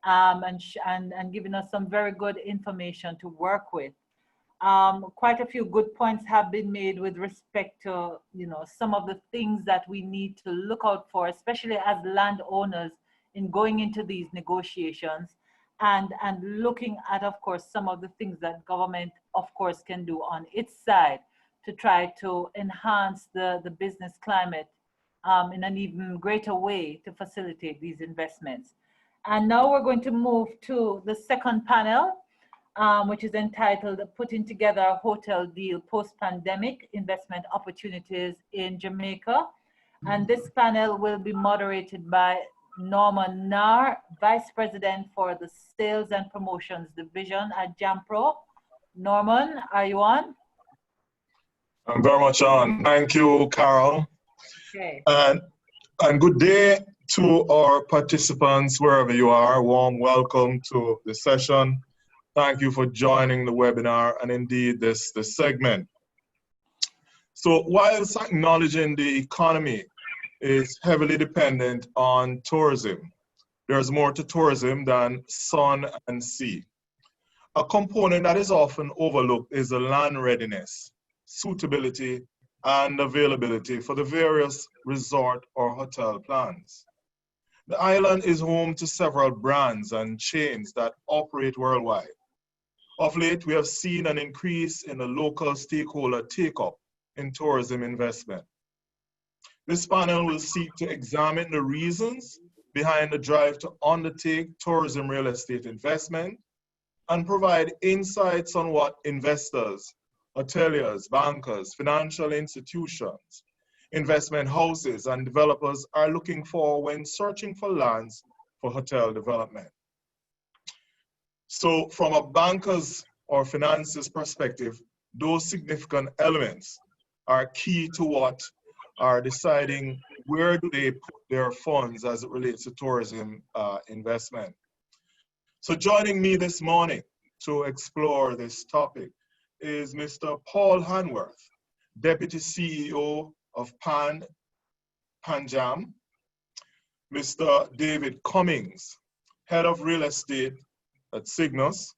and giving us some very good information to work with. Quite a few good points have been made with respect to, you know, some of the things that we need to look out for, especially as landowners in going into these negotiations, and looking at, of course, some of the things that government, of course, can do on its side to try to enhance the business climate in an even greater way to facilitate these investments. And now we're going to move to the second panel, which is entitled Putting Together a Hotel Deal Post-Pandemic Investment Opportunities in Jamaica. And this panel will be moderated by Norman Nair, Vice President for the Sales and Promotions Division at JAMPRO. Norman, are you on? I'm very much on. Thank you, Carol. Okay. And good day to our participants, wherever you are. Warm welcome to the session. Thank you for joining the webinar and indeed this segment. So whilst acknowledging the economy is heavily dependent on tourism, there's more to tourism than sun and sea. A component that is often overlooked is the land readiness, suitability, and availability for the various resort or hotel plans. The island is home to several brands and chains that operate worldwide. Of late, we have seen an increase in the local stakeholder take-up in tourism investment. This panel will seek to examine the reasons behind the drive to undertake tourism real estate investment and provide insights on what investors, hoteliers, bankers, financial institutions, investment houses, and developers are looking for when searching for lands for hotel development. So from a banker's or finances perspective, those significant elements are key to what are deciding where do they put their funds as it relates to tourism investment. So joining me this morning to explore this topic is Mr. Paul Hanworth, Deputy CEO of PANJAM, Mr. David Cummings, Head of Real Estate at SYGNUS,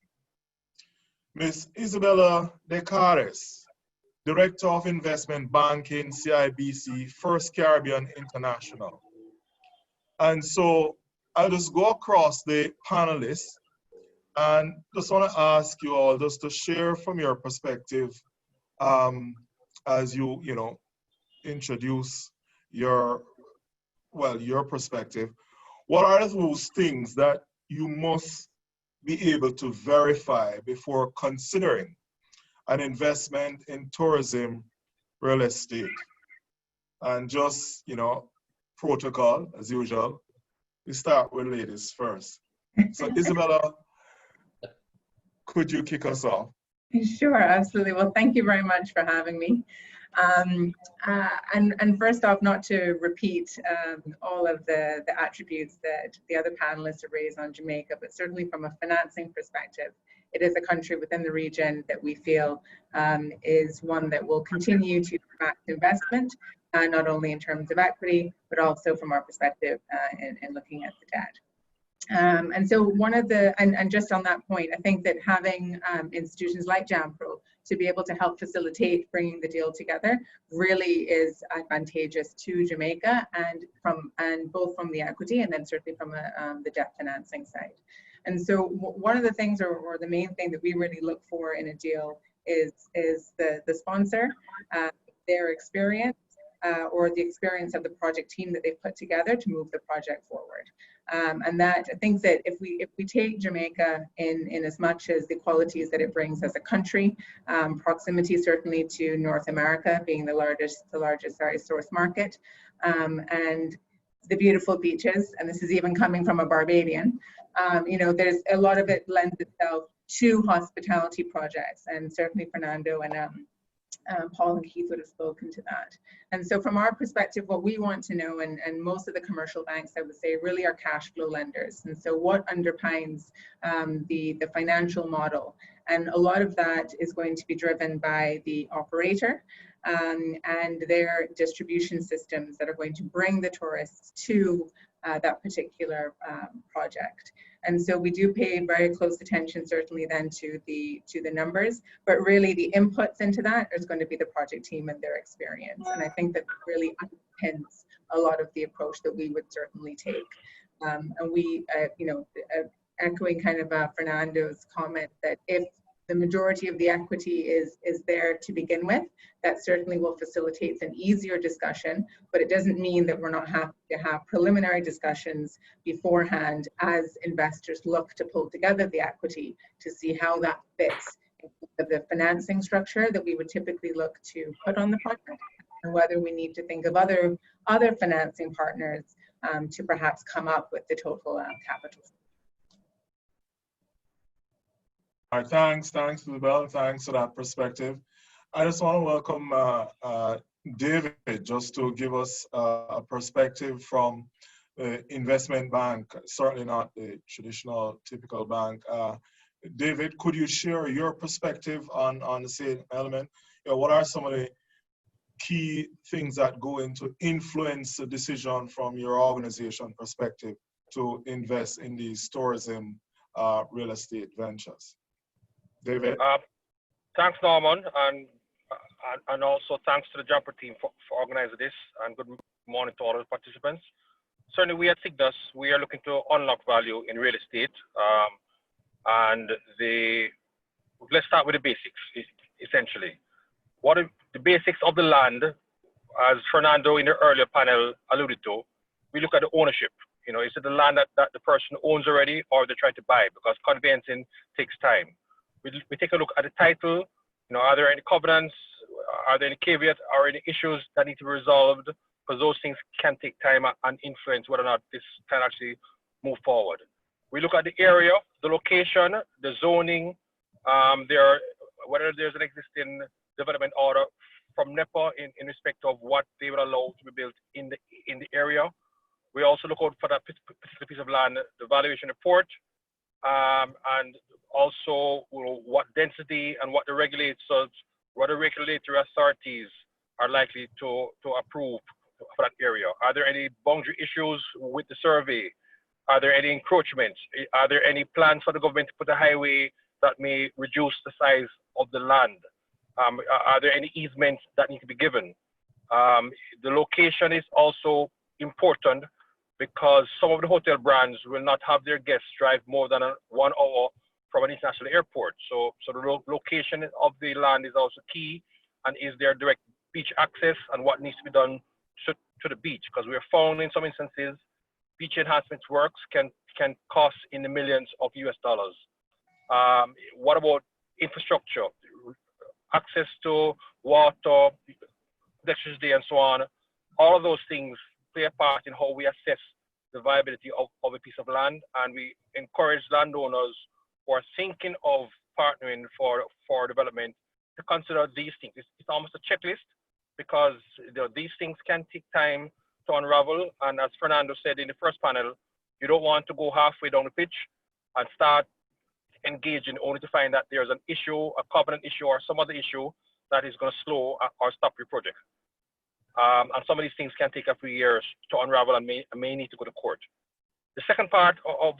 Ms. Isabella Decares, Director of Investment Banking, CIBC, First Caribbean International. And so I'll just go across the panelists and just want to ask you all just to share from your perspective as you introduce your perspective. What are those things that you must be able to verify before considering an investment in tourism real estate? And just, protocol as usual, we start with ladies first. So Isabella, could you kick us off? Sure, absolutely. Well, thank you very much for having me. And first off, not to repeat all of the attributes that the other panelists have raised on Jamaica, but certainly from a financing perspective, it is a country within the region that we feel is one that will continue to attract investment, not only in terms of equity, but also from our perspective in looking at the debt. And so one of the, and just on that point, I think that having institutions like JAMPRO to be able to help facilitate bringing the deal together really is advantageous to Jamaica, and both from the equity and then certainly from the debt financing side. And so one of the things, or the main thing that we really look for in a deal is the sponsor, their experience, or the experience of the project team that they've put together to move the project forward. And that, I think that if we take Jamaica in as much as the qualities that it brings as a country, proximity certainly to North America being the largest source market, and the beautiful beaches, and this is even coming from a Barbadian, there's a lot of it lends itself to hospitality projects, and certainly Fernando and Paul and Keith would have spoken to that. And so from our perspective, what we want to know, and most of the commercial banks, I would say, really are cash flow lenders. And so what underpins the financial model? And a lot of that is going to be driven by the operator and their distribution systems that are going to bring the tourists to that particular project. And so we do pay very close attention, certainly then to the numbers, but really the inputs into that is going to be the project team and their experience. And I think that really underpins a lot of the approach that we would certainly take. And we, echoing kind of Fernando's comment that if the majority of the equity is there to begin with, that certainly will facilitate an easier discussion, but it doesn't mean that we're not happy to have preliminary discussions beforehand as investors look to pull together the equity to see how that fits into the financing structure that we would typically look to put on the project, and whether we need to think of other financing partners to perhaps come up with the total capital. All right, thanks, Isabel. Thanks for that perspective. I just want to welcome David, just to give us a perspective from the investment bank, certainly not the traditional, typical bank. David, could you share your perspective on the same element? What are some of the key things that go into influence the decision from your organization perspective to invest in these tourism real estate ventures? David? Thanks, Norman, and also thanks to the JAMPRO team for organizing this, and good morning to all the participants. Certainly we at SYGNUS, we are looking to unlock value in real estate, and let's start with the basics, essentially. What are the basics of the land? As Fernando in the earlier panel alluded to, we look at the ownership. Is it the land that the person owns already, or they're trying to buy? Because conveyancing takes time. We take a look at the title. Are there any covenants? Are there any caveats? Are there any issues that need to be resolved? Because those things can take time and influence whether or not this can actually move forward. We look at the area, the location, the zoning. There are whether there's an existing development order from NEPA in respect of what they will allow to be built in the area. We also look out for that particular piece of land, the valuation report, and also what density and what the regulators, what the regulatory authorities are likely to approve for that area. Are there any boundary issues with the survey? Are there any encroachments? Are there any plans for the government to put a highway that may reduce the size of the land? Are there any easements that need to be given? The location is also important because some of the hotel brands will not have their guests drive more than 1 hour from an international airport. So the location of the land is also key, and is there direct beach access and what needs to be done to the beach? Because we have found in some instances, beach enhancements works can cost in the millions of US dollars. What about infrastructure? Access to water, electricity, and so on. All of those things play a part in how we assess the viability of a piece of land, and we encourage landowners who are thinking of partnering for development to consider these things. It's almost a checklist, because these things can take time to unravel, and as Fernando said in the first panel, you don't want to go halfway down the pitch and start engaging only to find that there's an issue, a covenant issue, or some other issue that is going to slow or stop your project. And some of these things can take a few years to unravel and may need to go to court. The second part of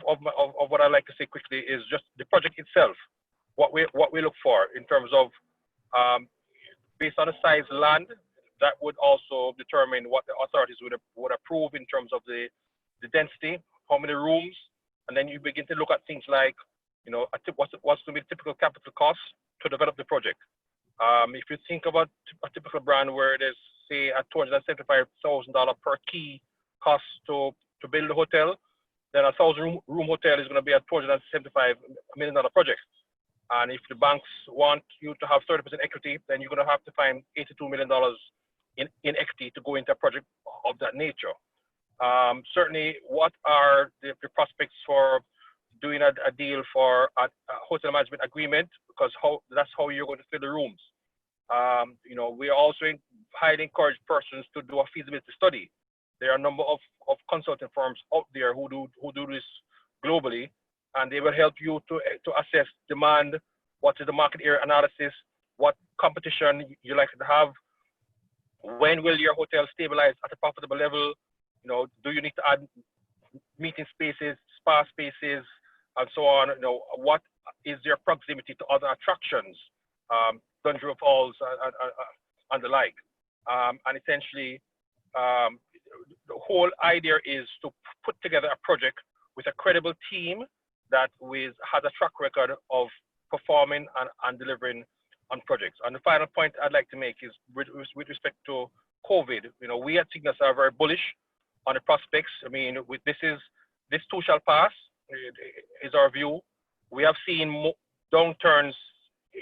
what I'd like to say quickly is just the project itself. What we look for in terms of, based on the size of land, that would also determine what the authorities would approve in terms of the density, how many rooms, and then you begin to look at things like, what's going to be the typical capital cost to develop the project. If you think about a typical brand where it is, say, a $275,000 per key cost to build a hotel, then a 1,000 room hotel is going to be a $275 million project. And if the banks want you to have 30% equity, then you're going to have to find $82 million in equity to go into a project of that nature. Certainly, what are the prospects for doing a deal for a hotel management agreement, because that's how you're going to fill the rooms. We also highly encourage persons to do a feasibility study. There are a number of consulting firms out there who do this globally, and they will help you to assess demand, what is the market area analysis, what competition you like to have, when will your hotel stabilize at a profitable level, do you need to add meeting spaces, spa spaces, and so on. What is their proximity to other attractions, Dungeon Falls and the like. And essentially, the whole idea is to put together a project with a credible team that has a track record of performing and delivering on projects. And the final point I'd like to make is with respect to COVID. We at SYGNUS are very bullish on the prospects. This too shall pass, is our view. We have seen downturns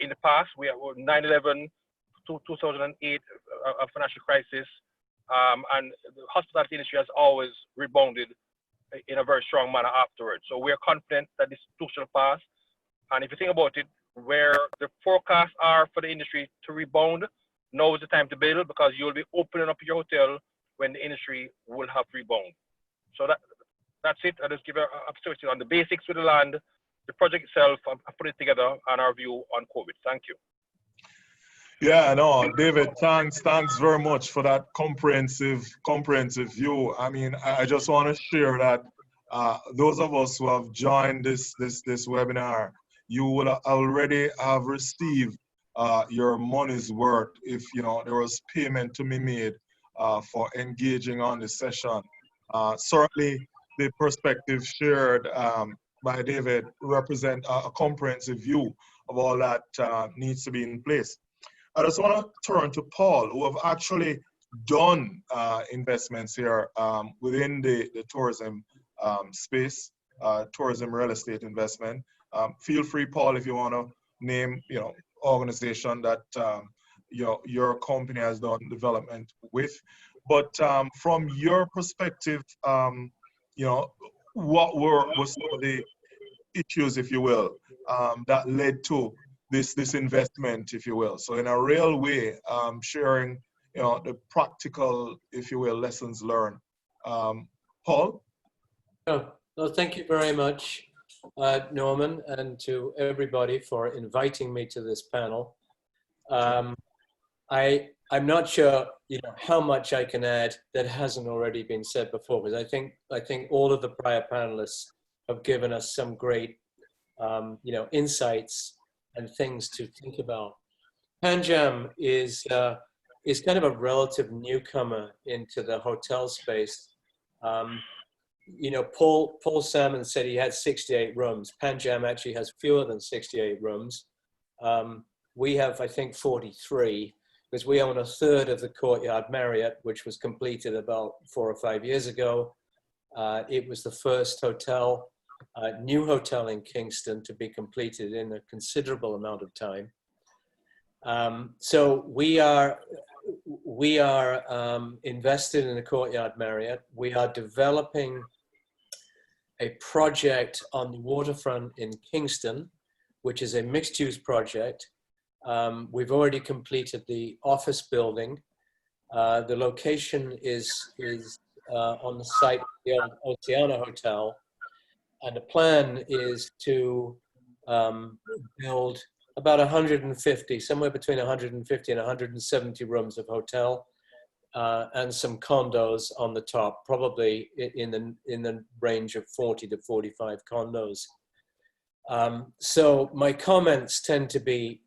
in the past. We have 9/11, 2008, a financial crisis, and the hospitality industry has always rebounded in a very strong manner afterwards. So we are confident that this too shall pass. And if you think about it, where the forecasts are for the industry to rebound, now is the time to build, because you will be opening up your hotel when the industry will have rebound. So that's it. I'll just give a update on the basics with the land, the project itself, and put it together, and our view on COVID. Thank you. Yeah, no, David, thanks very much for that comprehensive view. I just want to share that those of us who have joined this webinar, you will already have received your money's worth if there was payment to be made for engaging on this session. Certainly, the perspective shared by David represent a comprehensive view of all that needs to be in place. I just want to turn to Paul, who have actually done investments here within the tourism space, tourism real estate investment. Feel free, Paul, if you want to name, organization that your company has done development with. But from your perspective, what were some of the issues, if you will, that led to this investment, if you will. So in a real way, sharing, the practical, if you will, lessons learned. Paul? Oh, well, thank you very much, Norman, and to everybody for inviting me to this panel. I'm not sure, how much I can add that hasn't already been said before, because I think all of the prior panelists have given us some great, insights and things to think about. PANJAM is kind of a relative newcomer into the hotel space. Paul Salmon said he had 68 rooms. PANJAM actually has fewer than 68 rooms. We have, I think, 43, because we own a third of the Courtyard Marriott, which was completed about 4 or 5 years ago. It was the first hotel, new hotel in Kingston to be completed in a considerable amount of time. So we are invested in the Courtyard Marriott. We are developing a project on the waterfront in Kingston, which is a mixed-use project. We've already completed the office building. The location is on the site of the old Oceana Hotel, and the plan is to build about 150, somewhere between 150 and 170 rooms of hotel, and some condos on the top, probably in the range of 40 to 45 condos. So my comments tend to be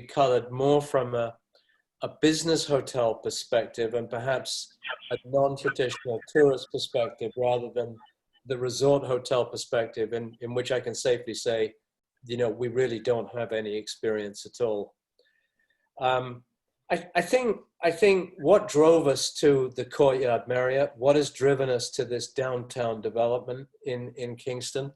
colored more from a business hotel perspective and perhaps a non-traditional tourist perspective rather than the resort hotel perspective, in which I can safely say, we really don't have any experience at all. I think what drove us to the Courtyard Marriott, what has driven us to this downtown development in Kingston,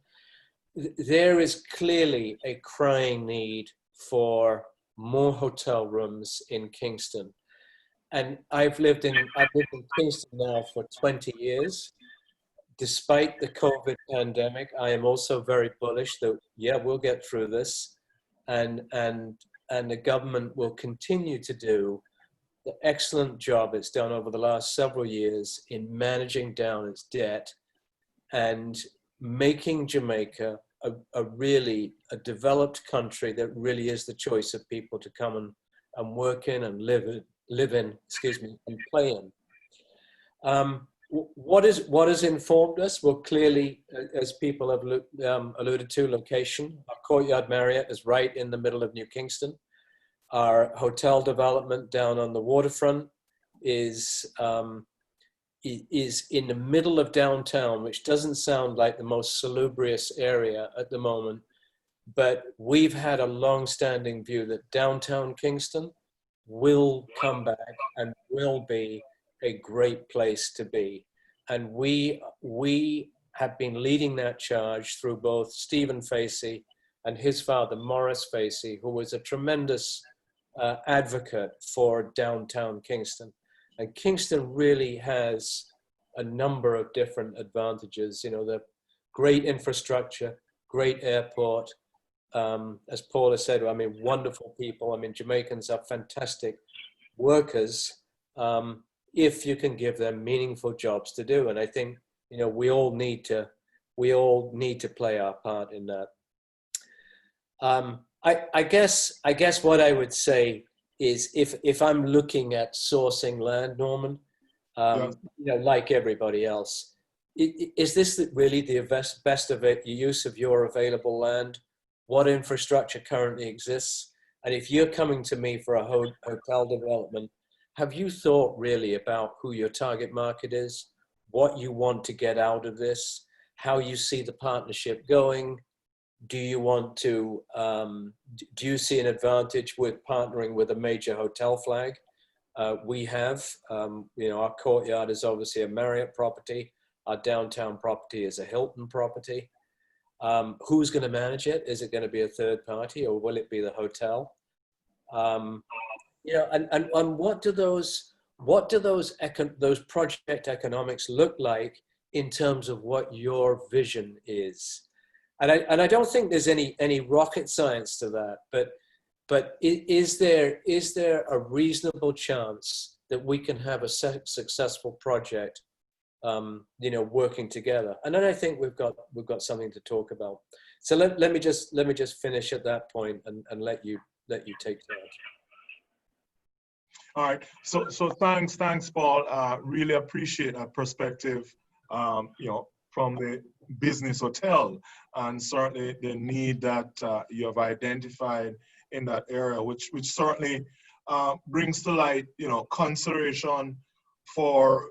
there is clearly a crying need for more hotel rooms in Kingston. And I've lived in Kingston now for 20 years. Despite the COVID pandemic, I am also very bullish that, we'll get through this, and the government will continue to do the excellent job it's done over the last several years in managing down its debt and making Jamaica a really developed country that really is the choice of people to come and work in and live in, and play in. What has informed us? Well, clearly, as people have alluded to, location. Our Courtyard Marriott is right in the middle of New Kingston. Our hotel development down on the waterfront is in the middle of downtown, which doesn't sound like the most salubrious area at the moment, but we've had a long-standing view that downtown Kingston will come back and will be a great place to be. And we have been leading that charge through both Stephen Facey and his father, Morris Facey, who was a tremendous advocate for downtown Kingston. And Kingston really has a number of different advantages, the great infrastructure, great airport, as Paul has said, wonderful people. Jamaicans are fantastic workers, if you can give them meaningful jobs to do. And I think, we all need to play our part in that. I guess what I would say is if I'm looking at sourcing land, Norman, like everybody else, is this really the best of it, use of your available land? What infrastructure currently exists? And if you're coming to me for a hotel development, have you thought really about who your target market is, what you want to get out of this, how you see the partnership going? Do you want to, do you see an advantage with partnering with a major hotel flag? We have, our Courtyard is obviously a Marriott property. Our downtown property is a Hilton property. Who's going to manage it? Is it going to be a third party, or will it be the hotel? And what do those project economics look like in terms of what your vision is? And I don't think there's any rocket science to that, but But is there a reasonable chance that we can have a successful project, you know, working together? And then I think we've got something to talk about. So let me just finish at that point and let you take charge. All right. So thanks, Paul. Really appreciate that perspective. You know, from the business hotel, and certainly the need that you have identified in that area, which certainly brings to light, you know, consideration for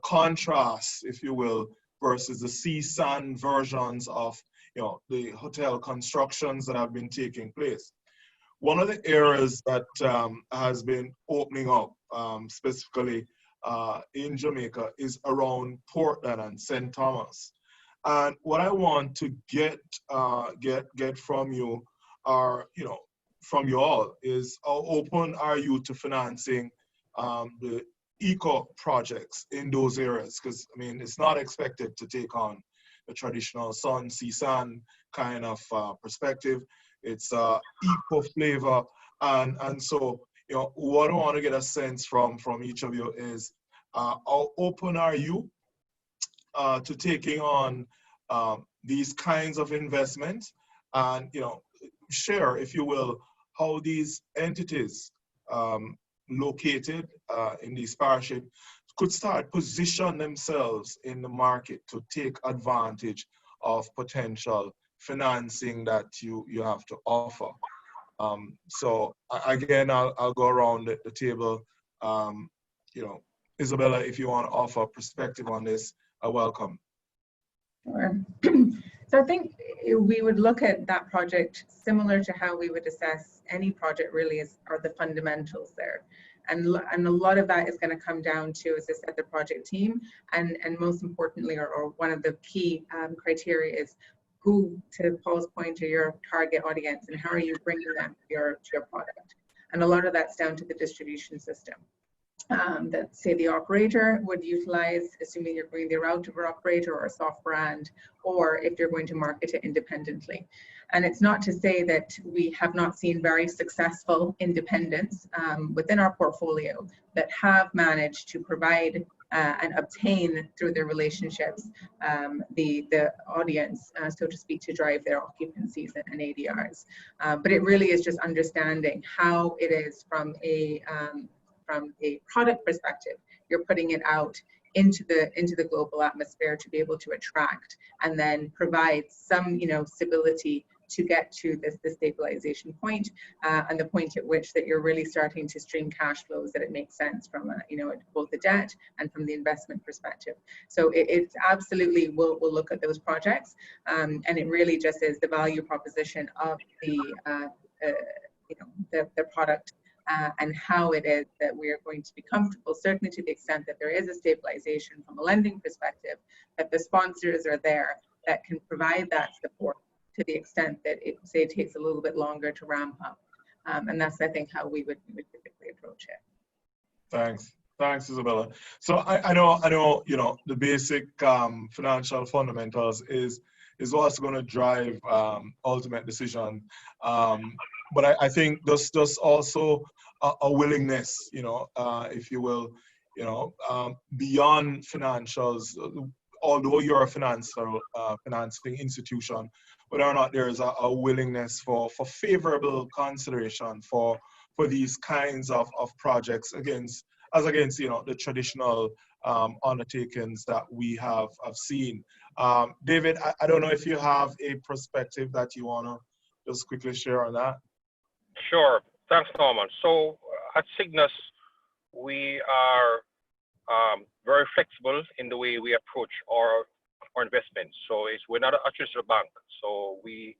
contrast, if you will, versus the sea-sand versions of, you know, the hotel constructions that have been taking place. One of the areas that has been opening up specifically in Jamaica is around Portland and St. Thomas. And what I want to get from you are, you know, from you all is how open are you to financing the eco projects in those areas? Because I mean, it's not expected to take on the traditional sun, sea, sand kind of perspective. It's eco flavor, and so, you know, what I want to get a sense from each of you is how open are you to taking on these kinds of investments, and, you know, share, if you will, how these entities located in these parishes could start position themselves in the market to take advantage of potential financing that you have to offer. So again, I'll go around the table. You know, Isabella, if you want to offer perspective on this, welcome. Sure. So I think we would look at that project similar to how we would assess any project, really, are the fundamentals there. And a lot of that is going to come down to, as I said, the project team, and most importantly, or one of the key criteria is who, to Paul's point, are your target audience, and how are you bringing them to your product. And a lot of that's down to the distribution system. That, say, the operator would utilize, assuming you're going the route of an operator or a soft brand, or if you're going to market it independently. And it's not to say that we have not seen very successful independents within our portfolio that have managed to provide and obtain through their relationships the audience, so to speak, to drive their occupancies and ADRs. But it really is just understanding how it is from a product perspective, you're putting it out into the global atmosphere to be able to attract and then provide some, you know, stability to get to the stabilization point, and the point at which that you're really starting to stream cash flows, that it makes sense from you know, both the debt and from the investment perspective. So it's absolutely, we'll look at those projects, and it really just is the value proposition of the you know, the product. And how it is that we are going to be comfortable, certainly to the extent that there is a stabilization from a lending perspective, that the sponsors are there that can provide that support to the extent that it, say, takes a little bit longer to ramp up. And that's, I think, how we would typically approach it. Thanks, Isabella. So I know, you know, the basic financial fundamentals is what's going to drive ultimate decision. But I think there's also a willingness, you know, if you will, you know, beyond financials, although you're a financing institution, whether or not there is a willingness for favorable consideration for these kinds of projects against, you know, the traditional undertakings that we have seen. David, I don't know if you have a perspective that you want to just quickly share on that. Sure. Thanks, Norman. So at SYGNUS, we are very flexible in the way we approach our investments. So we're not a traditional bank. So we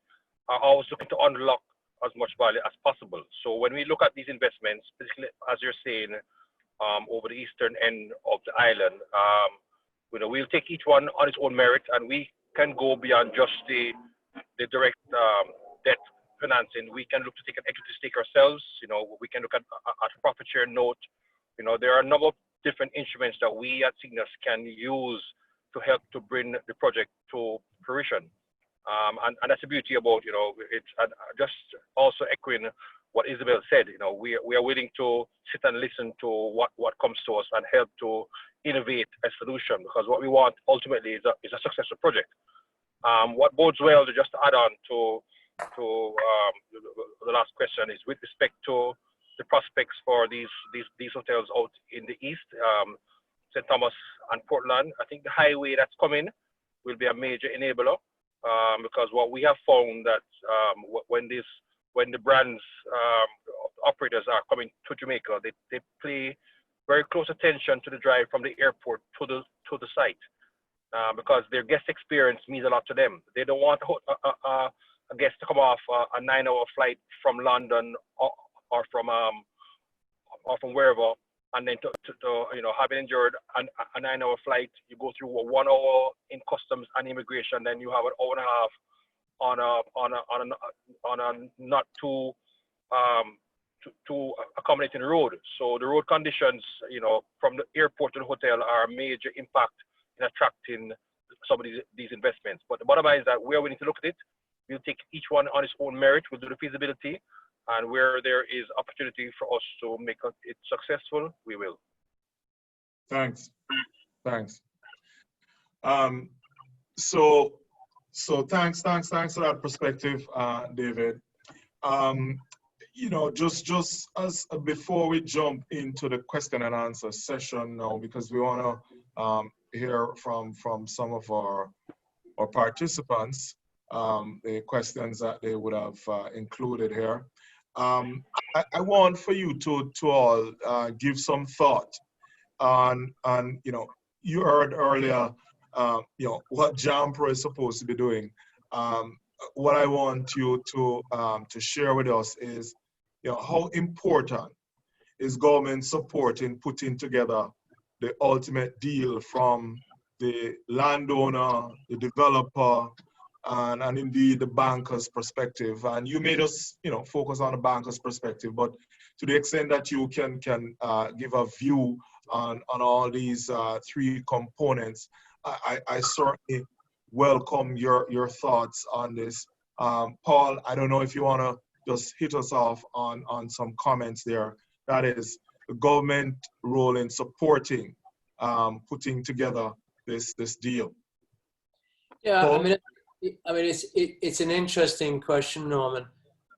are always looking to unlock as much value as possible. So when we look at these investments, particularly as you're saying, over the eastern end of the island, you know, we'll take each one on its own merit, and we can go beyond just the direct debt financing. We can look to take an equity stake ourselves. You know, we can look at a profit share note. You know, there are a number of different instruments that we at SYGNUS can use to help to bring the project to fruition. And that's the beauty about, you know, it's just also echoing what Isabel said, we are willing to sit and listen to what comes to us and help to innovate a solution, because what we want ultimately is a successful project. What bodes well, to just add on to the last question, is with respect to the prospects for these hotels out in the east, St. Thomas and Portland. I think the highway that's coming will be a major enabler, because what we have found that when the brands operators are coming to Jamaica, they pay very close attention to the drive from the airport to the site, because their guest experience means a lot to them. They don't want a guest to come off a 9-hour flight from London or from wherever, and then to having endured a 9-hour flight, you go through a 1 hour in customs and immigration, then you have an hour and a half on a not too accommodating road. So the road conditions, from the airport to the hotel, are a major impact in attracting some of these investments. But the bottom line is that we are willing to look at it. We'll take each one on its own merit. We'll do the feasibility, and where there is opportunity for us to make it successful, we will. Thanks. So thanks for that perspective, David. Just as before we jump into the question and answer session now, because we want to hear from some of our participants, the questions that they would have included here. I want for you to all give some thought on you heard earlier, what JAMPRO is supposed to be doing. What I want you to share with us is, how important is government support in putting together the ultimate deal from the landowner, the developer, and indeed the banker's perspective. And you made us, focus on the banker's perspective, but to the extent that you can give a view on all these three components, I certainly welcome your thoughts on this. Paul, I don't know if you want to just hit us off on some comments there. That is the government role in supporting putting together this deal. Yeah, Paul? I mean, it's an interesting question, Norman,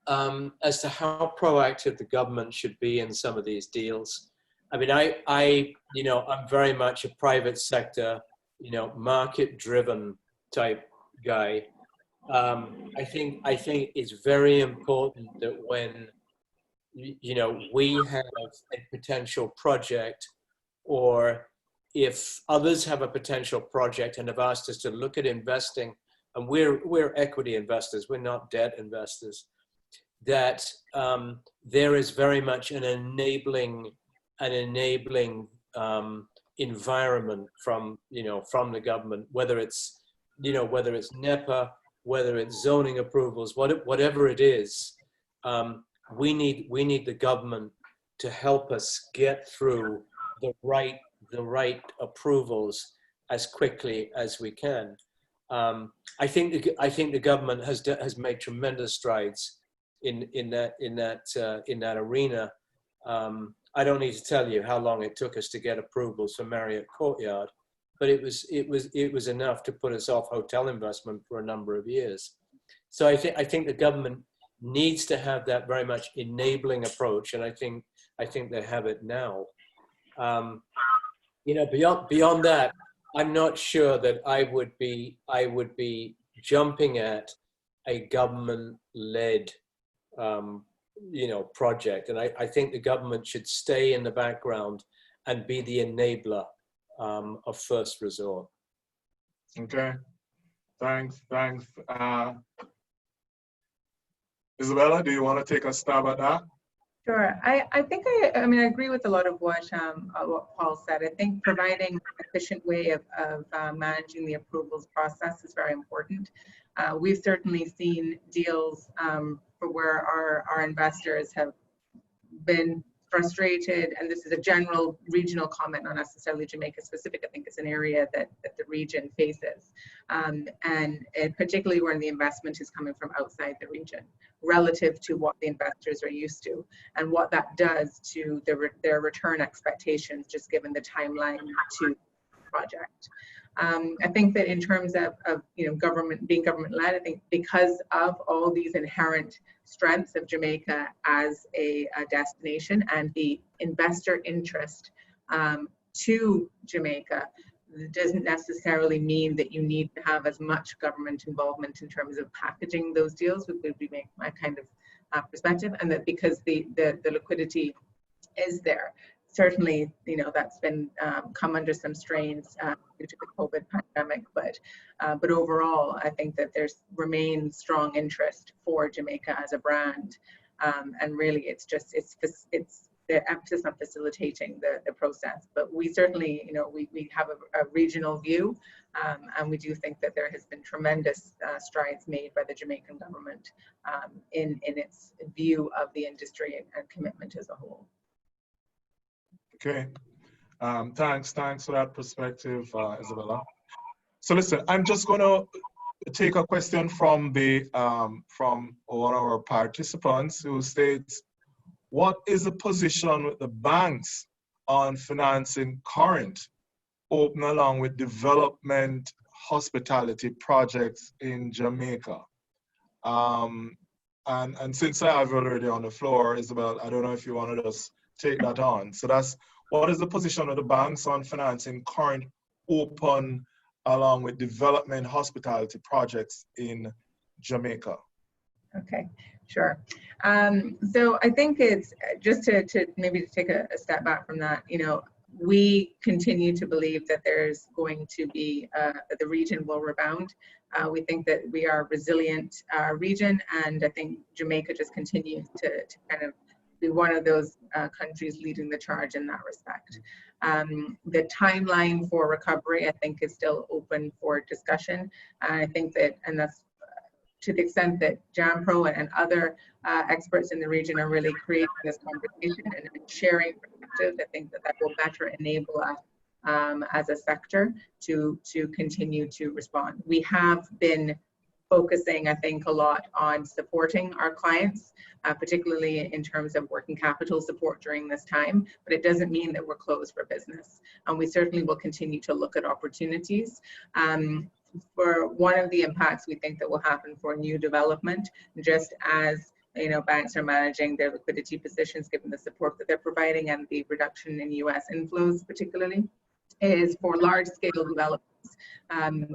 as to how proactive the government should be in some of these deals. I mean, I'm very much a private sector, market-driven type guy. I think it's very important that when we have a potential project, or if others have a potential project and have asked us to look at investing, and we're equity investors, we're not debt investors, that there is very much an enabling environment from the government, whether it's NEPA, whether it's zoning approvals, whatever it is. We need the government to help us get through the right approvals as quickly as we can. I think the government has made tremendous strides in that arena. I don't need to tell you how long it took us to get approvals for Marriott Courtyard, but it was enough to put us off hotel investment for a number of years. So I think the government needs to have that very much enabling approach, and I think they have it now. Beyond that, I'm not sure that I would be jumping at a government-led project, and I think the government should stay in the background and be the enabler of first resort. Okay, thanks. Isabella, do you want to take a stab at that? Sure. I think I agree with a lot of what Paul said. I think providing an efficient way of managing the approvals process is very important. We've certainly seen deals for where our investors have been frustrated, and this is a general regional comment, not necessarily Jamaica specific. I think it's an area that the region faces, and particularly when the investment is coming from outside the region relative to what the investors are used to, and what that does to their return expectations, just given the timeline to the project. I think that in terms of government being government-led, I think because of all these inherent strengths of Jamaica as a destination and the investor interest to Jamaica, it doesn't necessarily mean that you need to have as much government involvement in terms of packaging those deals, would be my kind of perspective, and that because the liquidity is there. Certainly, that's been come under some strains due to the COVID pandemic, but overall, I think that there's remained strong interest for Jamaica as a brand, and really, it's the emphasis on facilitating the process. But we certainly, we have a regional view, and we do think that there has been tremendous strides made by the Jamaican government in its view of the industry and commitment as a whole. Okay, thanks for that perspective, Isabella. So listen, I'm just going to take a question from from one of our participants who states, what is the position with the banks on financing current, open along with development hospitality projects in Jamaica? And since I have already on the floor, Isabel, I don't know if you want to just take that on. So that's, what is the position of the banks on financing current, open along with development hospitality projects in Jamaica? Okay, sure. So I think it's just to maybe take a step back from that, we continue to believe that there's going to be, the region will rebound. We think that we are a resilient region, and I think Jamaica just continues to kind of be one of those countries leading the charge in that respect. The timeline for recovery, I think, is still open for discussion. I think that, and that's to the extent that JAMPRO and other experts in the region are really creating this conversation and sharing perspectives, I think that will better enable us as a sector to continue to respond. We have been focusing, I think, a lot on supporting our clients, particularly in terms of working capital support during this time, but it doesn't mean that we're closed for business. And we certainly will continue to look at opportunities. For one of the impacts we think that will happen for new development, just as banks are managing their liquidity positions given the support that they're providing and the reduction in US inflows particularly, is for large scale developments.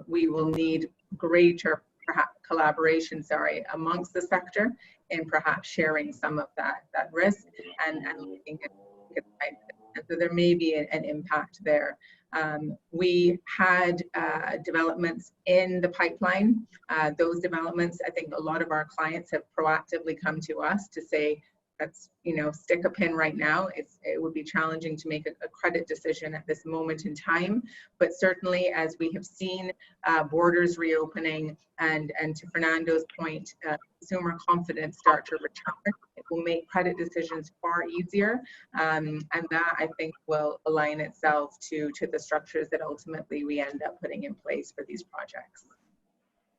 We will need greater perhaps collaboration, amongst the sector in perhaps sharing some of that risk and looking at so there may be an impact there. We had developments in the pipeline. Those developments, I think a lot of our clients have proactively come to us to say, let's stick a pin right now. It would be challenging to make a credit decision at this moment in time, but certainly as we have seen borders reopening and to Fernando's point, consumer confidence start to return, it will make credit decisions far easier, and that I think will align itself to the structures that ultimately we end up putting in place for these projects.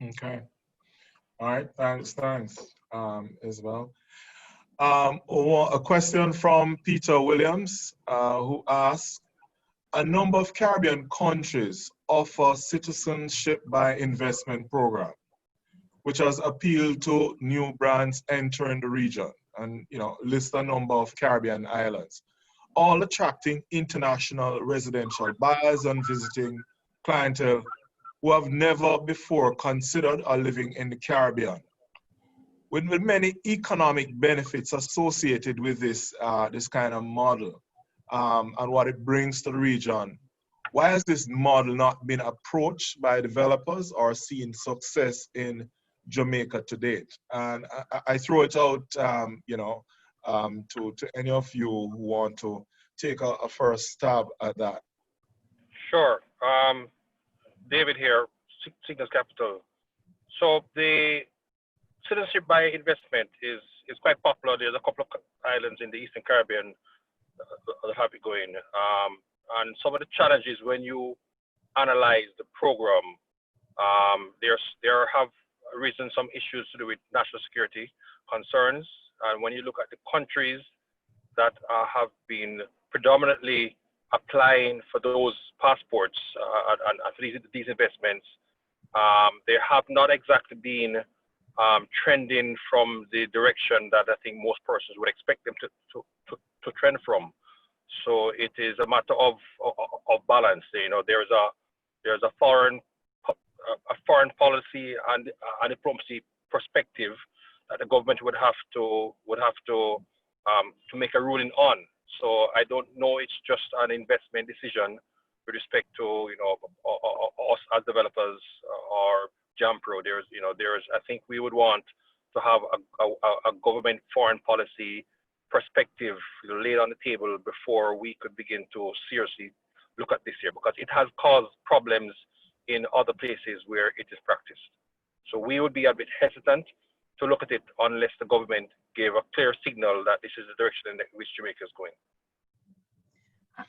Okay, all right, thanks, Isabel. A question from Peter Williams, who asks, a number of Caribbean countries offer citizenship by investment program, which has appealed to new brands entering the region, and list a number of Caribbean islands, all attracting international residential buyers and visiting clientele who have never before considered or living in the Caribbean. With many economic benefits associated with this kind of model and what it brings to the region, why has this model not been approached by developers or seen success in Jamaica to date? And I throw it out, to any of you who want to take a first stab at that. Sure. David here, SYGNUS Capital. So the citizenship by investment is quite popular. There's a couple of islands in the Eastern Caribbean have it going. And some of the challenges when you analyze the program, there have arisen some issues to do with national security concerns. And when you look at the countries that have been predominantly applying for those passports and for these investments, they have not exactly been trending from the direction that I think most persons would expect them to trend from. So it is a matter of balance. You know, there's a foreign policy and diplomacy perspective that the government would have to make a ruling on. So I don't know it's just an investment decision with respect to, you know, us as developers or JAMPRO. I think we would want to have a government foreign policy perspective laid on the table before we could begin to seriously look at this here, because it has caused problems in other places where it is practiced. So we would be a bit hesitant to look at it unless the government gave a clear signal that this is the direction in which Jamaica is going.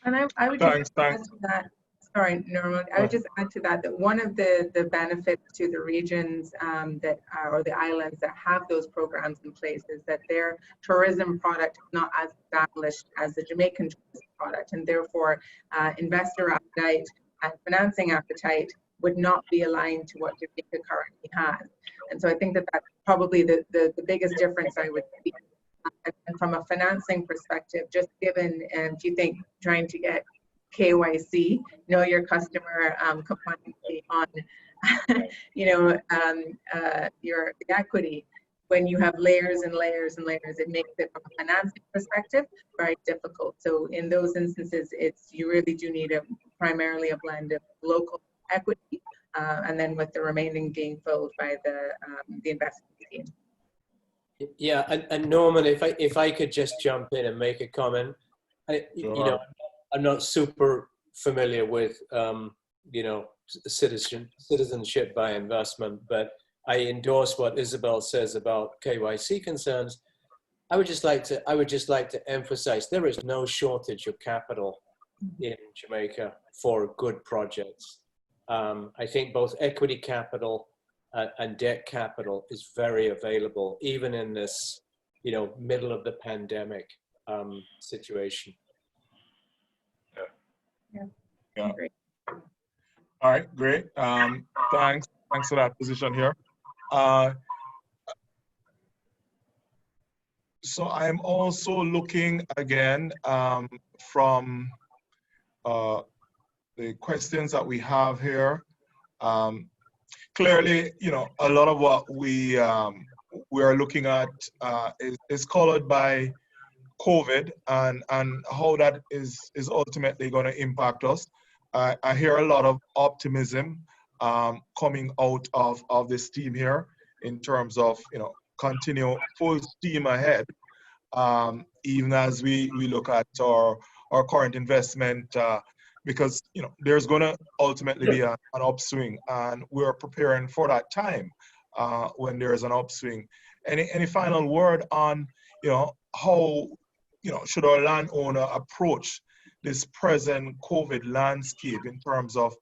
And I would just add to that. Sorry, Norman. I would just add to that one of the benefits to the regions or the islands that have those programs in place is that their tourism product is not as established as the Jamaican tourism product, and therefore investor appetite and financing appetite would not be aligned to what Jamaica currently has. And so I think that that's probably the biggest difference I would see. And from a financing perspective, just given, if you think trying to get KYC, know your customer compliance on, your equity, when you have layers and layers and layers, it makes it from a financing perspective very difficult. So in those instances, you really do need primarily a blend of local equity, and then with the remaining being filled by the investment scheme. Yeah, and Norman, if I could just jump in and make a comment, I'm not super familiar with citizenship by investment, but I endorse what Isabel says about KYC concerns. I would just like to emphasize there is no shortage of capital in Jamaica for good projects. I think both equity capital and debt capital is very available, even in this, middle of the pandemic situation. Yeah. All right, great. Thanks for that position here. So I'm also looking again from the questions that we have here. Clearly, a lot of what we are looking at is colored by COVID and how that is ultimately going to impact us. I hear a lot of optimism coming out of this team here in terms of continue full steam ahead, even as we look at our current investment, because there's going to ultimately be an upswing, and we're preparing for that time when there's an upswing. Any final word on how should our landowner approach this present COVID landscape in terms of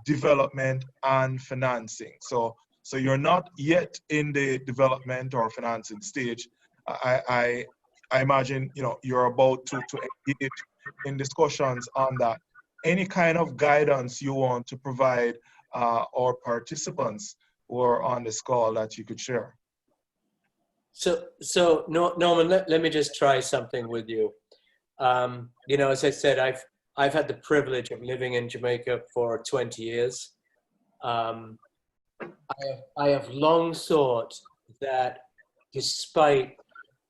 development and financing? So you're not yet in the development or financing stage. I imagine you're about to engage in discussions on that. Any kind of guidance you want to provide our participants who are on this call that you could share? So Norman, let me just try something with you. As I said, I've had the privilege of living in Jamaica for 20 years. I have long thought that despite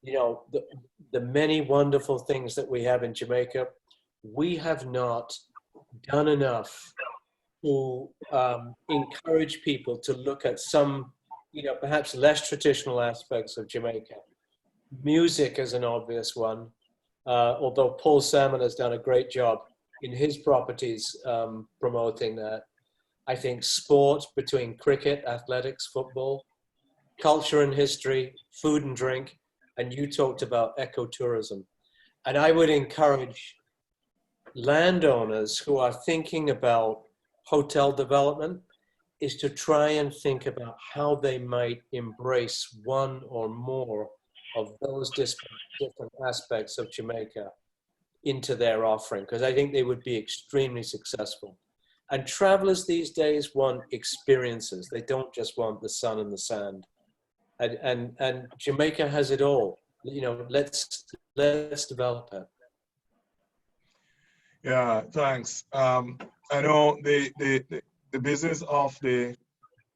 the many wonderful things that we have in Jamaica, we have not done enough to encourage people to look at some perhaps less traditional aspects of Jamaica. Music is an obvious one, although Paul Salmon has done a great job in his properties promoting that. I think sport, between cricket, athletics, football, culture and history, food and drink, and you talked about ecotourism. And I would encourage landowners who are thinking about hotel development is to try and think about how they might embrace one or more of those different aspects of Jamaica into their offering, because I think they would be extremely successful. And travelers these days want experiences. They don't just want the sun and the sand. And Jamaica has it all. You know, let's develop it. Yeah, thanks. I know the business of the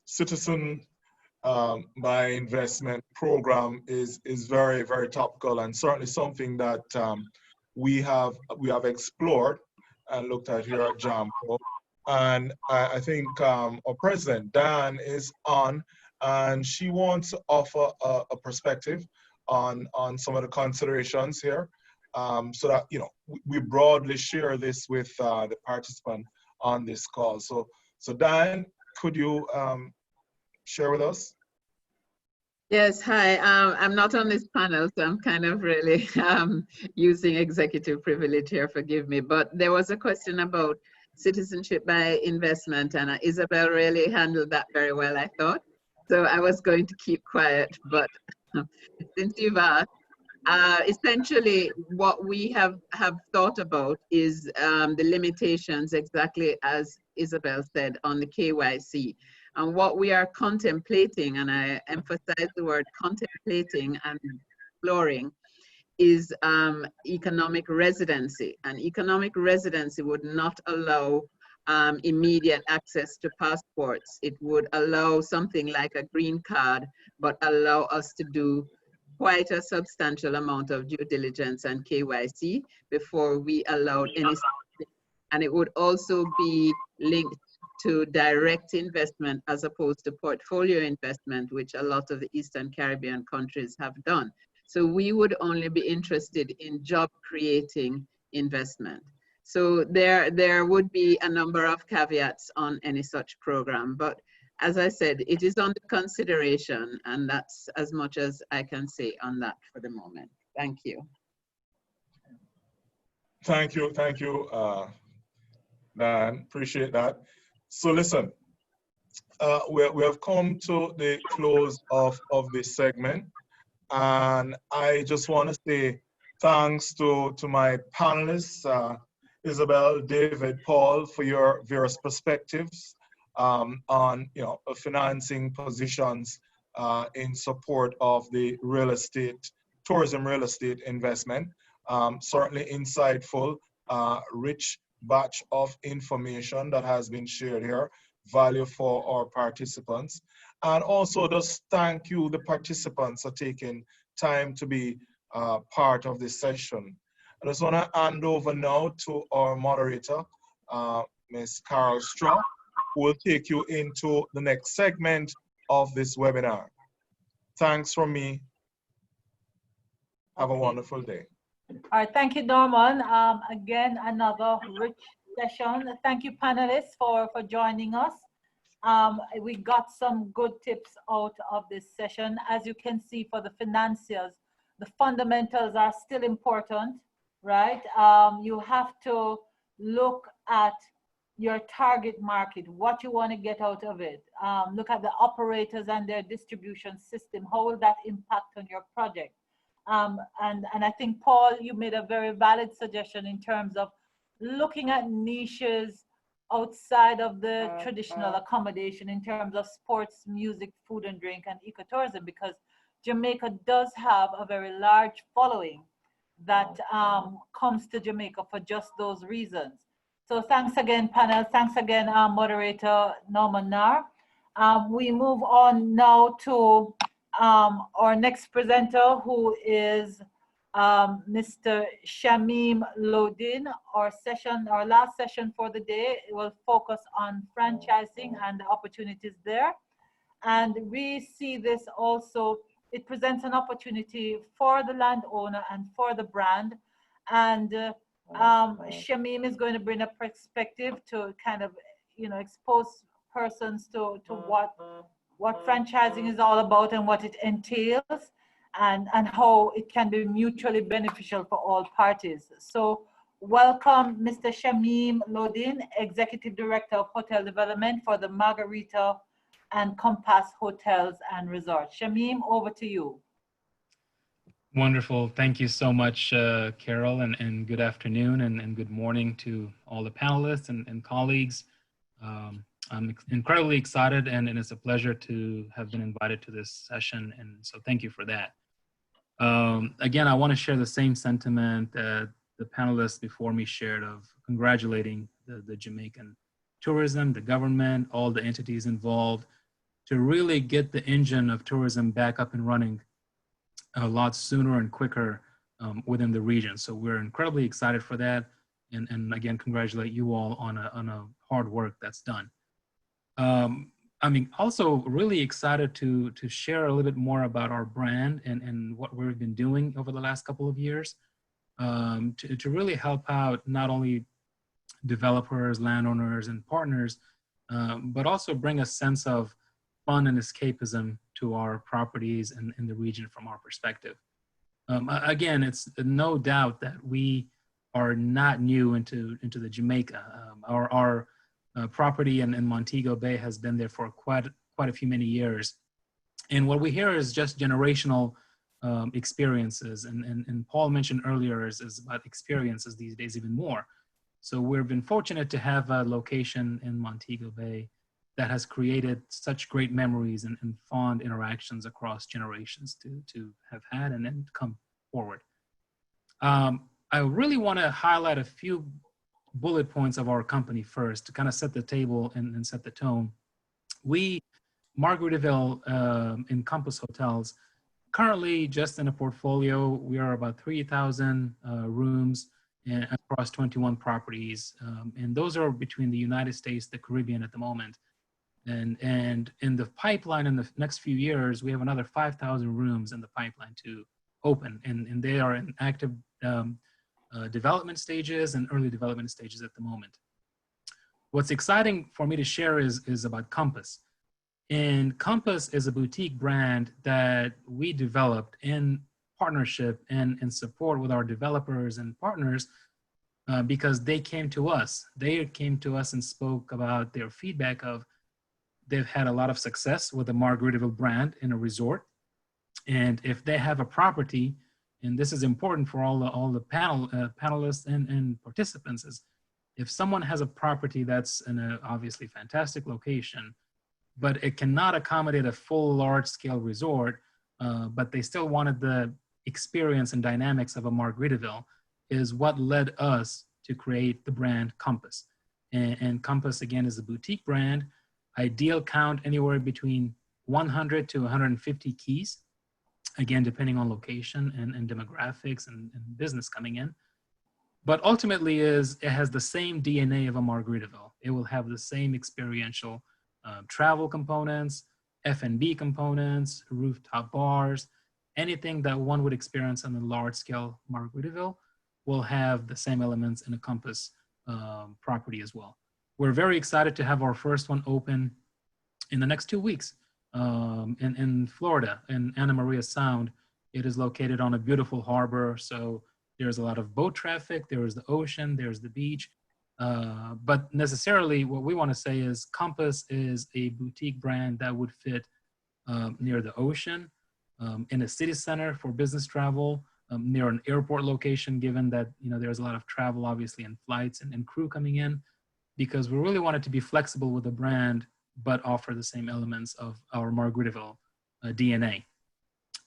citizen by investment program is very, very topical, and certainly something that we have explored and looked at here at JAMPRO. And I think our president, Dan, is on, and she wants to offer a perspective on some of the considerations here, so that, you know, we broadly share this with the participant on this call. So Dan, could you share with us? Yes, hi. I'm not on this panel, so I'm kind of really using executive privilege here, forgive me. But there was a question about citizenship by investment, and Isabel really handled that very well, I thought. So I was going to keep quiet, but since you've asked, essentially what we have thought about is the limitations, exactly as Isabel said, on the KYC. And what we are contemplating, and I emphasize the word contemplating and exploring, is economic residency. And economic residency would not allow immediate access to passports. It would allow something like a green card, but allow us to do quite a substantial amount of due diligence and KYC before we allowed any. And it would also be linked to direct investment as opposed to portfolio investment, which a lot of the Eastern Caribbean countries have done. So we would only be interested in job creating investment. So there would be a number of caveats on any such program, but as I said, it is under consideration, and that's as much as I can say on that for the moment. Thank you. Thank you, Dan, appreciate that. So listen, we have come to the close of this segment, and I just want to say thanks to my panelists, Isabel, David, Paul, for your various perspectives on, you know, financing positions in support of the tourism real estate investment. Certainly insightful, rich batch of information that has been shared here, value for our participants. And also just thank you, the participants, for taking time to be part of this session. I just want to hand over now to our moderator, Ms. Carol Straw, who will take you into the next segment of this webinar. Thanks from me. Have a wonderful day. All right, thank you, Norman. Again, another rich session. Thank you, panelists, for joining us. We got some good tips out of this session. As you can see, for the financiers, the fundamentals are still important, right? You have to look at your target market, what you want to get out of it. Look at the operators and their distribution system. How will that impact on your project? And I think, Paul, you made a very valid suggestion in terms of looking at niches outside of the traditional accommodation in terms of sports, music, food and drink, and ecotourism, because Jamaica does have a very large following that comes to Jamaica for just those reasons. So thanks again, panel. Thanks again, moderator Norman Nair. We move on now to our next presenter, who is Mr. Shamim Lodin. Our last session for the day will focus on franchising and the opportunities there. And we see this also, it presents an opportunity for the landowner and for the brand. And Shamim is going to bring a perspective to kind of, you know, expose persons to what franchising is all about and what it entails, and how it can be mutually beneficial for all parties. So welcome Mr. Shamim Lodin, Executive Director of Hotel Development for the Margarita and Compass Hotels and Resorts. Shamim, over to you. Wonderful. Thank you so much, Carol, and good afternoon and good morning to all the panelists and colleagues. I'm incredibly excited, and it's a pleasure to have been invited to this session, and so thank you for that. Again, I want to share the same sentiment that the panelists before me shared of congratulating the Jamaican tourism, the government, all the entities involved to really get the engine of tourism back up and running a lot sooner and quicker within the region. So we're incredibly excited for that. And again, congratulate you all on a hard work that's done. I mean, also really excited to share a little bit more about our brand and what we've been doing over the last couple of years to really help out not only developers, landowners, and partners, but also bring a sense of fun and escapism to our properties and in the region from our perspective. Again, it's no doubt that we are not new into the Jamaica. Our property in Montego Bay has been there for quite a few many years. And what we hear is just generational experiences. And Paul mentioned earlier is about experiences these days even more. So we've been fortunate to have a location in Montego Bay that has created such great memories and fond interactions across generations to have had and then come forward. I really want to highlight a few bullet points of our company first to kind of set the table and set the tone. We, Margaritaville in Compass Hotels, currently just in a portfolio, we are about 3,000 rooms across 21 properties. And those are between the United States, the Caribbean at the moment. And in the pipeline in the next few years, we have another 5,000 rooms in the pipeline to open. And they are in active development stages and early development stages at the moment. What's exciting for me to share is about Compass. And Compass is a boutique brand that we developed in partnership and in support with our developers and partners because they came to us. They came to us and spoke about their feedback of they've had a lot of success with the Margaritaville brand in a resort. And if they have a property, and this is important for all the panelists and participants, is if someone has a property that's in a obviously fantastic location, but it cannot accommodate a full large-scale resort, but they still wanted the experience and dynamics of a Margaritaville, is what led us to create the brand Compass. And Compass, again, is a boutique brand. Ideal count anywhere between 100 to 150 keys, again, depending on location and demographics and business coming in. But ultimately it has the same DNA of a Margaritaville. It will have the same experiential travel components, F&B components, rooftop bars, anything that one would experience on a large scale Margaritaville will have the same elements in a Compass property as well. We're very excited to have our first one open in the next 2 weeks in Florida, in Anna Maria Sound. It is located on a beautiful harbor, so there's a lot of boat traffic, there's the ocean, there's the beach. But necessarily what we want to say is Compass is a boutique brand that would fit near the ocean, in a city center for business travel, near an airport location, given that there's a lot of travel, obviously, and flights and crew coming in, because we really wanted to be flexible with the brand, but offer the same elements of our Margaritaville DNA.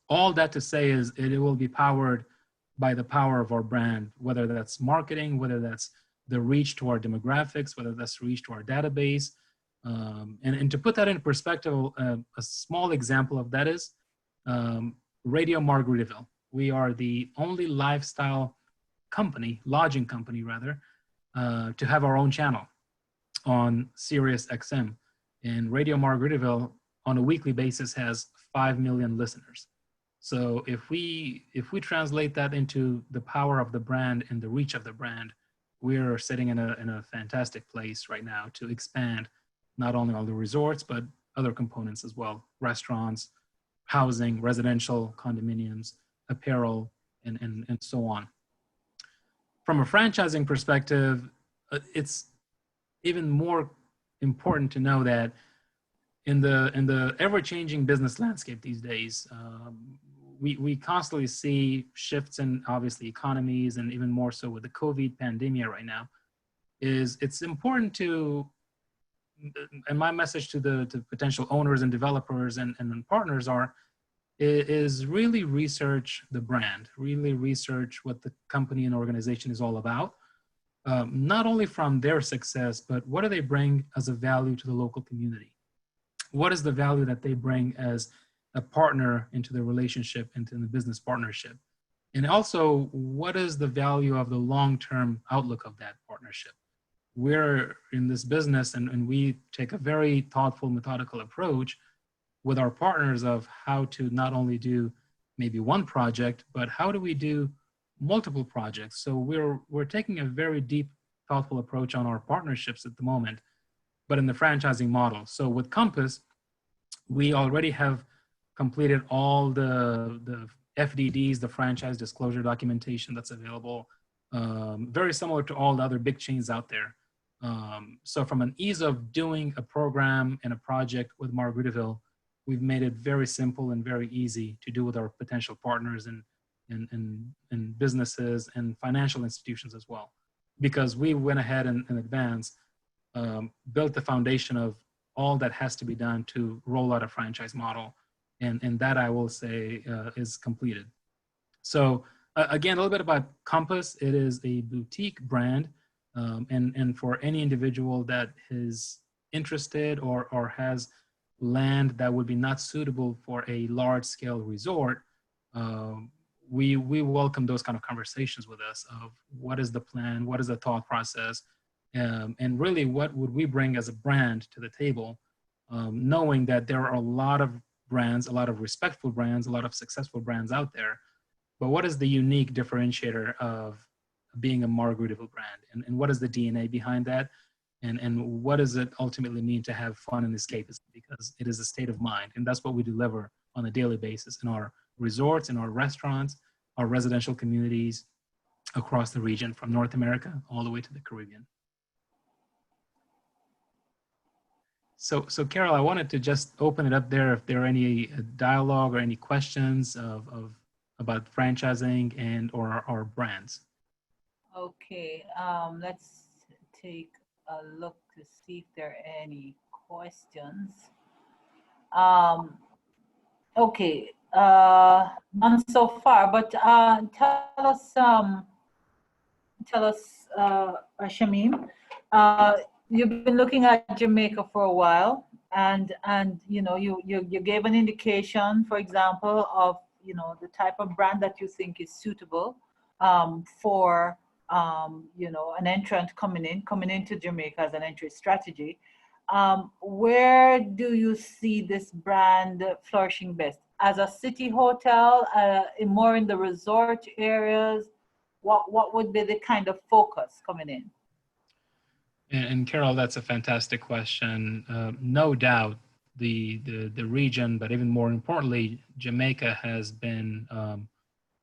All that to say is it will be powered by the power of our brand, whether that's marketing, whether that's the reach to our demographics, whether that's reach to our database. And to put that in perspective, a small example of that is Radio Margaritaville. We are the only lifestyle company, lodging company rather, to have our own channel on Sirius XM. And Radio Margaritaville on a weekly basis has 5 million listeners. So if we translate that into the power of the brand and the reach of the brand, we're sitting in a fantastic place right now to expand not only all the resorts, but other components as well: restaurants, housing, residential, condominiums, apparel, and so on. from a franchising perspective, it's even more important to know that in the ever-changing business landscape these days, we constantly see shifts in obviously economies, and even more so with the COVID pandemic right now. It's important to, and my message to the potential owners and developers and partners is really research the brand, really research what the company and organization is all about. Not only from their success, but what do they bring as a value to the local community? What is the value that they bring as a partner into the relationship, into the business partnership? And also, what is the value of the long-term outlook of that partnership? We're in this business and we take a very thoughtful, methodical approach with our partners of how to not only do maybe one project, but how do we do multiple projects? So we're taking a very deep, thoughtful approach on our partnerships at the moment, but in the franchising model. So with Compass, we already have completed all the FDDs, the franchise disclosure documentation that's available, very similar to all the other big chains out there. So from an ease of doing a program and a project with Margaritaville, we've made it very simple and very easy to do with our potential partners and businesses and financial institutions as well. Because we went ahead and in advance, built the foundation of all that has to be done to roll out a franchise model. And that I will say is completed. So again, a little bit about Compass. It is a boutique brand. And for any individual that is interested or has land that would be not suitable for a large scale resort, we welcome those kind of conversations with us of what is the plan, what is the thought process, and really what would we bring as a brand to the table, knowing that there are a lot of brands, a lot of respectful brands, a lot of successful brands out there, but what is the unique differentiator of being a Margaritaville brand, and what is the DNA behind that, and what does it ultimately mean to have fun and escapism, because it is a state of mind, and that's what we deliver on a daily basis in our resorts, in our restaurants, our residential communities across the region, from North America all the way to the Caribbean. So Carol, I wanted to just open it up there if there are any dialogue or any questions about franchising and or our brands. Okay, let's take a look to see if there are any questions. Okay, none so far, but tell us, Shamim, you've been looking at Jamaica for a while, and you know, you gave an indication, for example, of, you know, the type of brand that you think is suitable for you know, an entrant coming into Jamaica as an entry strategy. Where do you see this brand flourishing best? As a city hotel, more in the resort areas? What would be the kind of focus coming in? And Carol, that's a fantastic question. No doubt the region, but even more importantly, Jamaica has been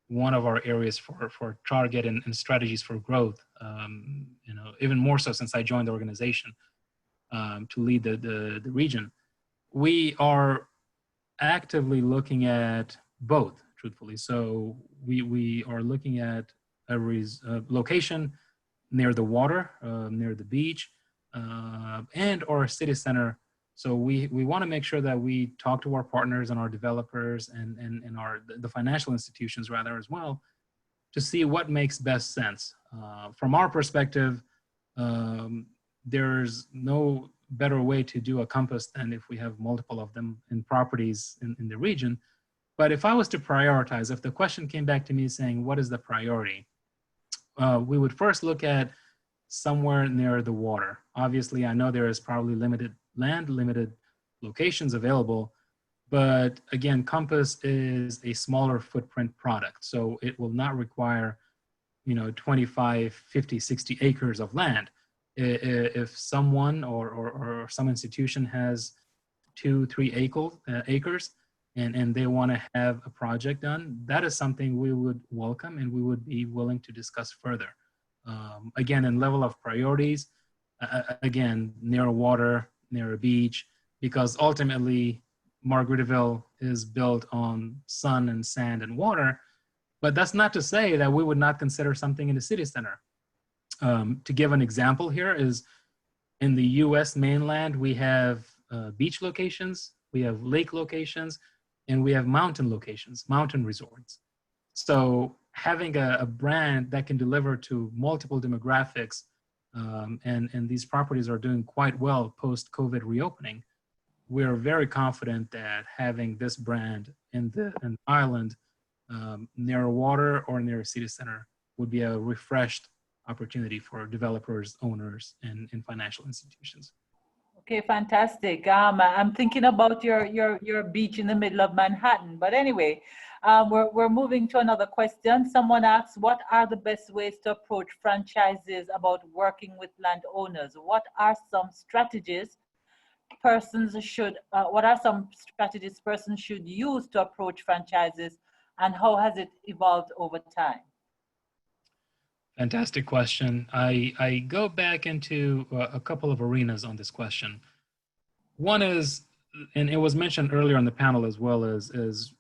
one of our areas for target and strategies for growth, you know, even more so since I joined the organization to lead the region. We are actively looking at both, truthfully. So we are looking at a location near the water, near the beach, and or a city center. So we want to make sure that we talk to our partners and our developers and the financial institutions rather as well, to see what makes best sense. From our perspective, there's no better way to do a Compass than if we have multiple of them in properties in the region. But if I was to prioritize, if the question came back to me saying, what is the priority? We would first look at somewhere near the water. Obviously, I know there is probably limited land, limited locations available, but again, Compass is a smaller footprint product. So it will not require, you know, 25, 50, 60 acres of land. If someone or some institution has 2-3 acres and they want to have a project done, that is something we would welcome and we would be willing to discuss further. Again, in level of priorities, again, near water, near a beach, because ultimately Margaritaville is built on sun and sand and water. But that's not to say that we would not consider something in the city center. To give an example here is in the US mainland, we have beach locations, we have lake locations, and we have mountain locations, mountain resorts. So having a brand that can deliver to multiple demographics, and these properties are doing quite well post-COVID reopening, we're very confident that having this brand in an island near water or near a city center would be a refreshed opportunity for developers, owners, and financial institutions. Okay, fantastic. I'm thinking about your beach in the middle of Manhattan. But anyway, we're moving to another question. Someone asks, what are the best ways to approach franchises about working with landowners? What are some strategies persons should use to approach franchises, and how has it evolved over time? Fantastic question. I go back into a couple of arenas on this question. One is, and it was mentioned earlier on the panel as well, is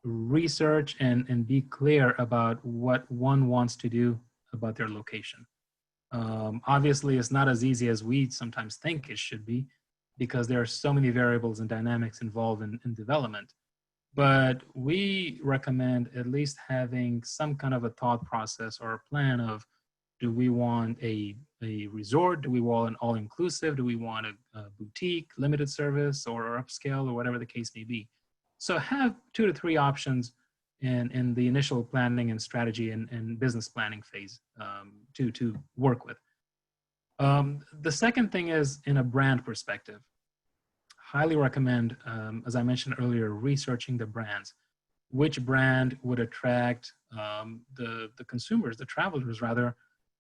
research and be clear about what one wants to do about their location. Obviously, it's not as easy as we sometimes think it should be, because there are so many variables and dynamics involved in development. But we recommend at least having some kind of a thought process or a plan of, do we want a resort? Do we want an all-inclusive? Do we want a boutique, limited service, or upscale, or whatever the case may be? So have 2 to 3 options in the initial planning and strategy and business planning phase to work with. The second thing is in a brand perspective. Highly recommend, as I mentioned earlier, researching the brands. Which brand would attract the consumers, the travelers rather,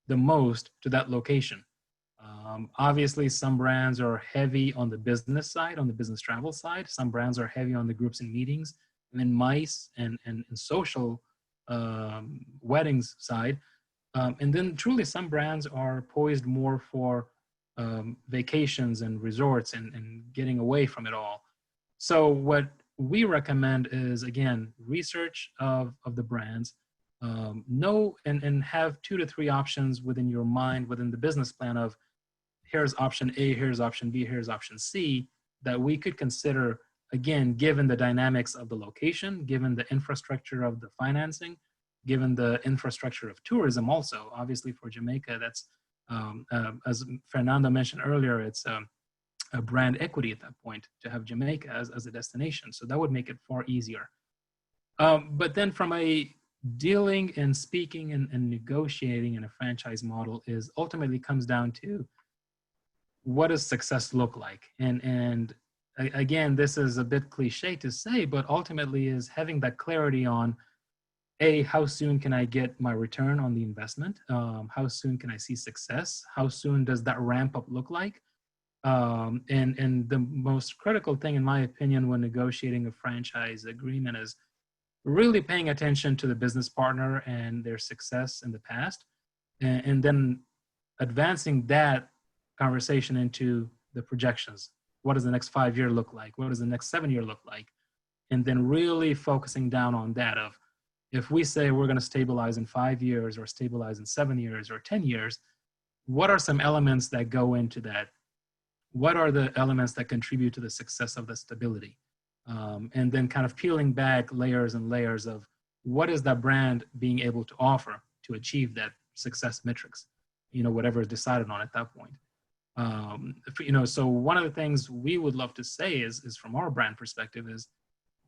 the most to that location? Obviously, some brands are heavy on the business side, on the business travel side. Some brands are heavy on the groups and meetings, and then MICE and social weddings side. And then truly some brands are poised more for vacations and resorts and getting away from it all. So what we recommend is, again, research of the brands, know and have 2 to 3 options within your mind, within the business plan of, here's option A, here's option B, here's option C, that we could consider, again, given the dynamics of the location, given the infrastructure of the financing, given the infrastructure of tourism also. Obviously for Jamaica, that's, as Fernando mentioned earlier, it's a brand equity at that point to have Jamaica as a destination. So that would make it far easier. But then from a dealing and speaking and negotiating in a franchise model is ultimately comes down to, what does success look like? And again, this is a bit cliche to say, but ultimately is having that clarity on, A, how soon can I get my return on the investment? How soon can I see success? How soon does that ramp up look like? And the most critical thing, in my opinion, when negotiating a franchise agreement is really paying attention to the business partner and their success in the past, and then advancing that conversation into the projections. What does the next 5-year look like? What does the next 7-year look like? And then really focusing down on that of, if we say we're going to stabilize in 5 years or stabilize in 7 years or 10 years, what are some elements that go into that? What are the elements that contribute to the success of the stability? And then kind of peeling back layers and layers of, what is that brand being able to offer to achieve that success metrics, whatever is decided on at that point. So one of the things we would love to say is from our brand perspective is,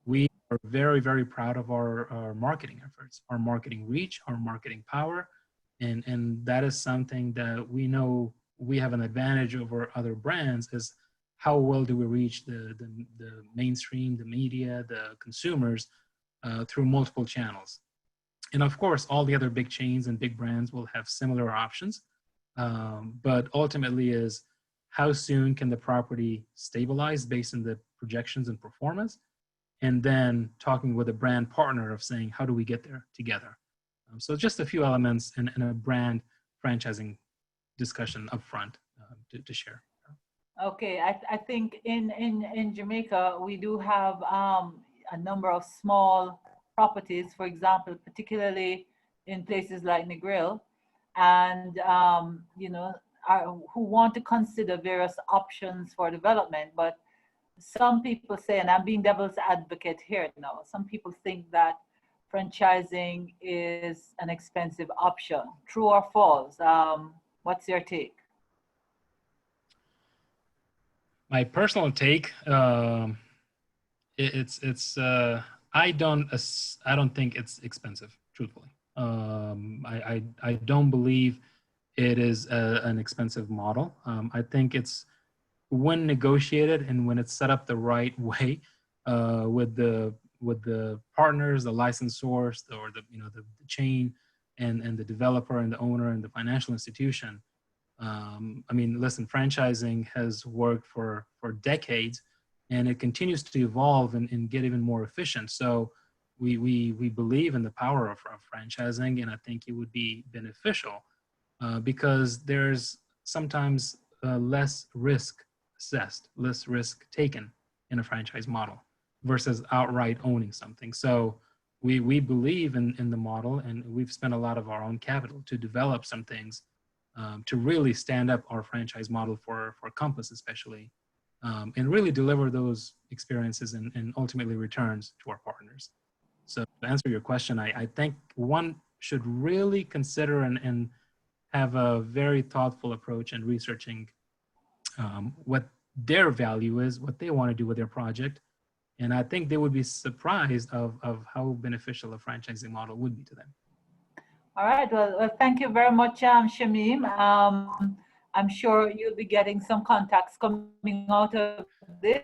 we are very, very proud of our marketing efforts, our marketing reach, our marketing power. And that is something that we know we have an advantage over other brands, is how well do we reach the mainstream, the media, the consumers through multiple channels. And of course, all the other big chains and big brands will have similar options. But ultimately is, how soon can the property stabilize based on the projections and performance? And then talking with a brand partner of saying, how do we get there together? So just a few elements in a brand franchising discussion up front to share. Okay, I think in Jamaica, we do have a number of small properties, for example, particularly in places like Negril, and you know, who want to consider various options for development. But some people say, and I'm being devil's advocate here now, some people think that franchising is an expensive option. True or false? What's your take? My personal take, I don't think it's expensive, truthfully. I don't believe it is an expensive model. I think it's, when negotiated and when it's set up the right way, with the partners, the licensors, or the chain, and the developer and the owner and the financial institution. I mean, listen, franchising has worked for decades, and it continues to evolve and get even more efficient. So we believe in the power of franchising, and I think it would be beneficial because there's sometimes less risk assessed, less risk taken in a franchise model versus outright owning something. So we believe in the model, and we've spent a lot of our own capital to develop some things to really stand up our franchise model for Compass especially, and really deliver those experiences and ultimately returns to our partners. So to answer your question, I think one should really consider and have a very thoughtful approach in researching what their value is, what they want to do with their project. And I think they would be surprised of how beneficial a franchising model would be to them. All right, well thank you very much, Shamim. I'm sure you'll be getting some contacts coming out of this.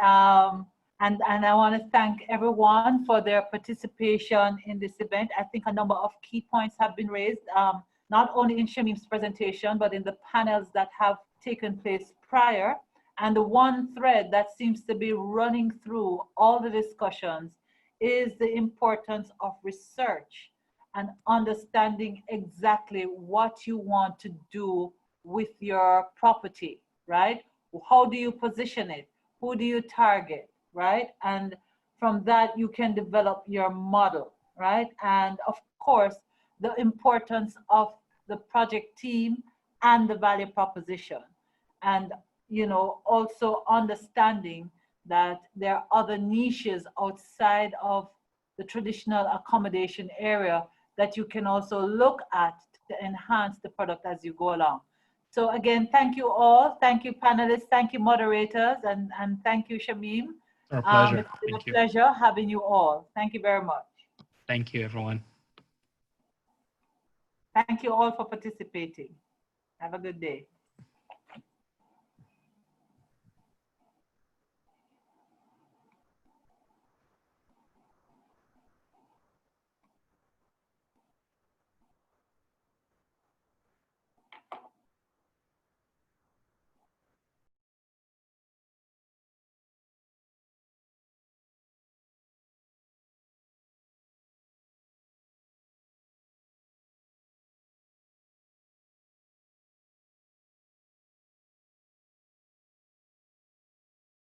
And I want to thank everyone for their participation in this event. I think a number of key points have been raised, not only in Shamim's presentation, but in the panels that have taken place prior. And the one thread that seems to be running through all the discussions is the importance of research and understanding exactly what you want to do with your property, right? How do you position it? Who do you target, right? And from that, you can develop your model, right? And of course, the importance of the project team and the value proposition. And, you know, also understanding that there are other niches outside of the traditional accommodation area that you can also look at to enhance the product as you go along. So again, thank you all. Thank you, panelists. Thank you, moderators. And thank you, Shamim. Our pleasure. It's been a pleasure having you all. Thank you very much. Thank you, everyone. Thank you all for participating. Have a good day.